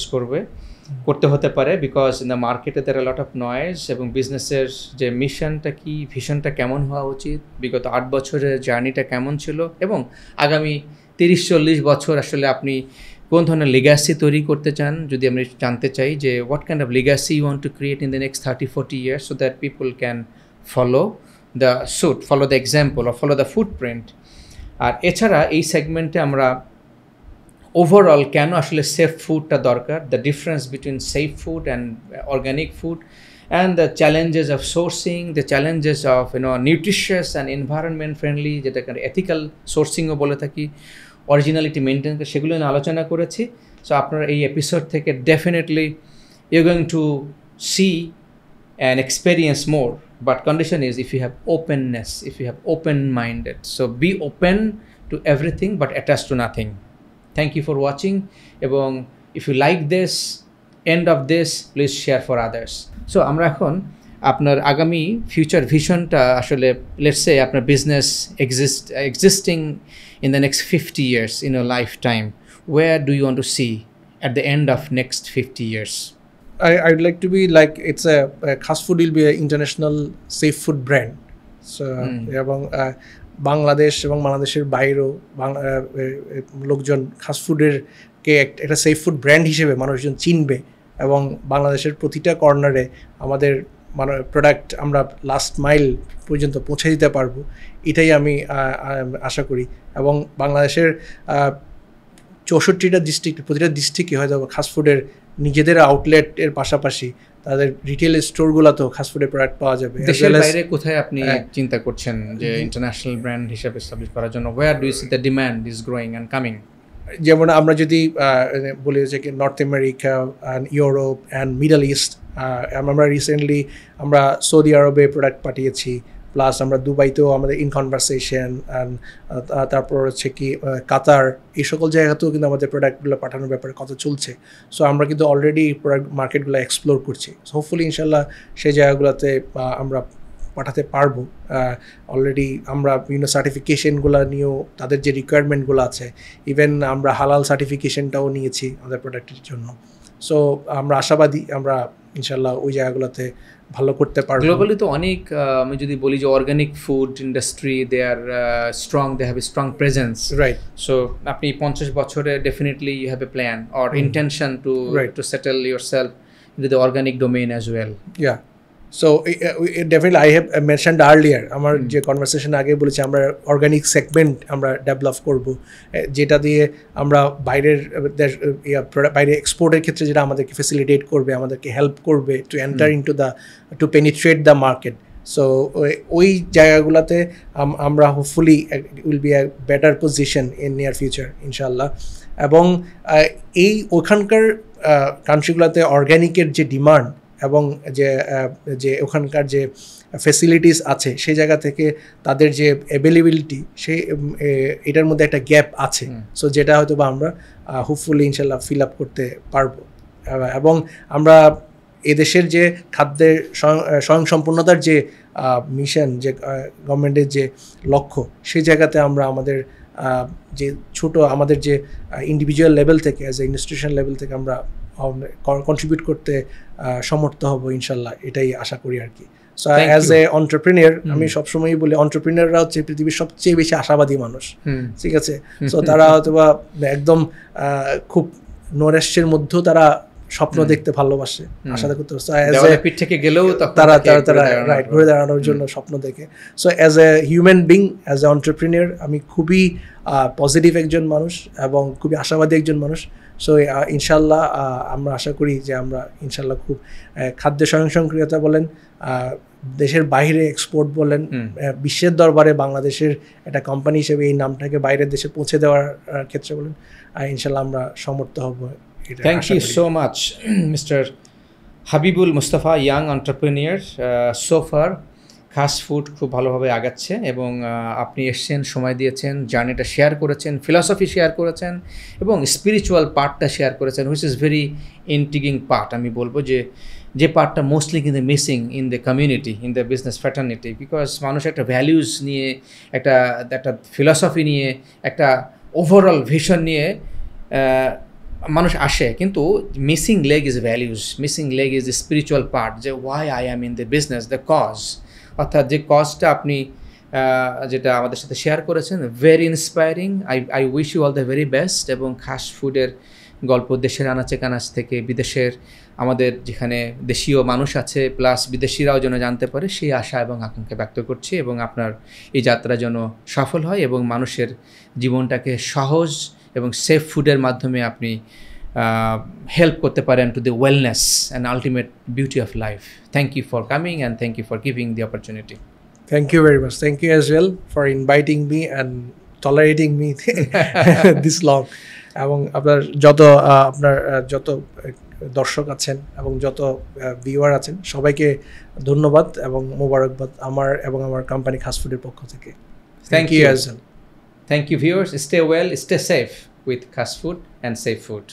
করতে হতে পারে, বিকজ ইন দ্য মার্কেটে দের লট অফ নয়েজ, এবং বিজনেসের যে মিশনটা কি, ভিশনটা কেমন হওয়া উচিত, বিগত 8 বছরের জার্নিটা কেমন ছিল, এবং আগামী 30-40 বছর আসলে আপনি কোন ধরনের লিগ্যাসি তৈরি করতে চান। যদি আমি জানতে চাই যে what kind of legacy you want to create in the next 30-40 years so that people can follow the example or follow the footprint. আর এছাড়া এই সেগমেন্টে আমরা ওভারঅল কেন আসলে সেফ ফুডটা দরকার, the difference between safe food and organic food, and the challenges of sourcing, the challenges of nutritious and environment friendly, যেটাকে ethical সোর্সিংও বলে থাকি, অরিজিনালিটি মেনটেন, সেগুলো নিয়ে আলোচনা করেছি। সো আপনারা এই এপিসোড থেকে definitely you going to see and experience more, but condition is if you have openness, if you have open-minded. So be open to everything but attached to nothing. Thank you for watching, এবং if you like this, end of this, please share for others. So আমরা এখন আপনার আগামী future ভিশনটা আসলে let's say আপনার business existing in the next 50 years in your lifetime, where do you want to see at the end of next 50 years? I'd like to be like it's a Khas Food will be an international safe food brand. So এবং বাংলাদেশ এবং বাংলাদেশের বাইরেও লোকজন খাস ফুডের কে একটা safe food brand হিসেবে মানুষজন চিনবে এবং বাংলাদেশের প্রতিটা কর্নারে আমাদের প্রোডাক্ট আমরা লাস্ট মাইল পর্যন্ত পৌঁছে দিতে পারবো, এটাই আমি আশা করি। এবং বাংলাদেশের 64টা ডিস্ট্রিক্ট, প্রতিটা ডিস্ট্রিক্টে হয়তো খাস ফুডের নিজেদের আউটলেটের পাশাপাশি তাদের রিটেল স্টোরগুলোতেও খাস ফুডের প্রোডাক্ট পাওয়া যাবে। দেশের বাইরে কোথায় আপনি চিন্তা করছেন যে ইন্টারন্যাশনাল ব্র্যান্ড হিসেবে এস্টাবলিশ করার জন্য? Where do you see the demand is growing and coming? যেমন আমরা যদি বলি যে কি north America and Europe and Middle East, আমরা রিসেন্টলি আমরা সৌদি আরবে প্রোডাক্ট পাঠিয়েছি, প্লাস আমরা দুবাইতেও আমাদের ইন কনভারসেশন, অ্যান্ড তারপর হচ্ছে কি কাতার, এই সকল জায়গাতেও কিন্তু আমাদের প্রোডাক্টগুলো পাঠানোর ব্যাপারে কথা চলছে। সো আমরা কিন্তু অলরেডি প্রোডাক্ট মার্কেটগুলো এক্সপ্লোর করছি। সো হোপফুলি ইনশাল্লাহ সেই জায়গাগুলোতে আমরা পাঠাতে পারবো। অলরেডি আমরা বিভিন্ন সার্টিফিকেশনগুলো নিয়েও তাদের যে রিকোয়ারমেন্টগুলো আছে, ইভেন আমরা হালাল সার্টিফিকেশনটাও নিয়েছি আমাদের প্রোডাক্টের জন্য। সো আমরা আশাবাদী আমরা ইনশাল্লাহ ওই জায়গাগুলোতে ভালো করতে পারবো। গ্লোবালি তো অনেক, আমি যদি বলি যে organic food industry they are strong, they have a strong presence, right? So আপনি 50 বছরে definitely you have a plan or intention to settle yourself into the organic domain as well. Yeah, so definitely I have mentioned earlier, আমার যে conversation আগে বলেছি আমরা organic segment আমরা develop করব, যেটা দিয়ে আমরা বাইরের বাইরে এক্সপোর্টের ক্ষেত্রে যেটা আমাদেরকে ফেসিলিটেট করবে, আমাদেরকে হেল্প করবে to enter into the to penetrate the market. So ওই জায়গাগুলোতে আমরা hopefully will be a better position in near future ইনশাল্লাহ। এবং এই ওখানকার কান্ট্রিগুলোতে অর্গ্যানিকের যে ডিমান্ড এবং যে ওখানকার যে ফেসিলিটিস আছে সেই জায়গা থেকে তাদের যে অ্যাভেলেবিলিটি, সেই এটার মধ্যে একটা গ্যাপ আছে। সো যেটা হয়তো বা আমরা হোপফুলি ইনশাল্লাহ ফিল আপ করতে পারবো। এবং আমরা এদেশের যে খাদ্যের স্বয়ংসম্পূর্ণতার যে মিশন, যে গভর্নমেন্টের যে লক্ষ্য, সেই জায়গাতে আমরা আমাদের যে আমাদের যে ইন্ডিভিজুয়াল লেভেল থেকে, অ্যাজ এ ইনস্টিটিউশন লেভেল থেকে আমরা কন্ট্রিবিউট করতে সমর্থ হব ইনশাল্লাহ, এটাই আশা করি আর কি। সো অ্যাজ এ অন্টারপ্রেনিয়র আমি সবসময়ই বলি অন্টারপ্রেনিয়ররা হচ্ছে পৃথিবীর সবচেয়ে বেশি আশাবাদী মানুষ, ঠিক আছে? সো তারা হয়তো বা একদম খুব নৈরাশ্যের মধ্যেও তারা স্বপ্ন দেখতে ভালোবাসে, আশা করতে পিঠ থেকে গেলেও তারা রাইট ঘুরে দাঁড়ানোর জন্য স্বপ্ন দেখে। So as a human being, as a entrepreneur আমি খুবই পজিটিভ একজন মানুষ এবং খুবই আশাবাদী একজন মানুষ। সো ইনশাল্লাহ আমরা আশা করি যে আমরা ইনশাল্লাহ খুব খাদ্য স্বয়ংসম্পূর্ণতা বলেন, দেশের বাইরে এক্সপোর্ট বলেন, বিশ্বের দরবারে বাংলাদেশের একটা কোম্পানি হিসেবে এই নামটাকে বাইরের দেশে পৌঁছে দেওয়ার ক্ষেত্রে বলেন, ইনশাল্লাহ আমরা সমর্থ হব। Thank you so much, Mr. Habibul Mustafa, young entrepreneur. So far, খাস ফুড খুব ভালোভাবে আগাচ্ছে এবং আপনি এসছেন, সময় দিয়েছেন, জার্নিটা শেয়ার করেছেন, ফিলসফি শেয়ার করেছেন এবং স্পিরিচুয়াল পার্টটা শেয়ার করেছেন, which is very intriguing part. আমি বলবো যে পার্টটা মোস্টলি কিন্তু missing in the community, in the business fraternity, because মানুষ একটা ভ্যালিউজ নিয়ে, একটা ফিলসফি নিয়ে, একটা ওভারঅল ভিশন নিয়ে মানুষ আসে, কিন্তু missing leg is values, missing leg is the spiritual part, যে why I am in the business, the cause, অর্থাৎ যে কজটা আপনি যেটা আমাদের সাথে শেয়ার করেছেন, very inspiring. I wish you all the very best. এবং খাস ফুডের গল্প দেশের আনাচে কানাচ থেকে বিদেশের আমাদের যেখানে দেশীয় মানুষ আছে প্লাস বিদেশিরাও যেন জানতে পারে, সেই আশা এবং আকাঙ্ক্ষা ব্যক্ত করছি। এবং আপনার এই যাত্রা যেন সফল হয় এবং মানুষের জীবনটাকে সহজ এবং সেফ ফুডের মাধ্যমে আপনি হেল্প করতে পারেন to the wellness and ultimate beauty of life. Thank you for coming and thank you for giving the opportunity. Thank you very much. Thank you as well for inviting me and tolerating me this long. এবং আপনার যত দর্শক আছেন এবং যত viewer আছেন সবাইকে ধন্যবাদ এবং মোবারকবাদ আমার এবং আমার কোম্পানি খাস ফুডের পক্ষ থেকে। Thank you. as well. Thank you, viewers. Stay well, stay safe with Khas Food and Safe Food.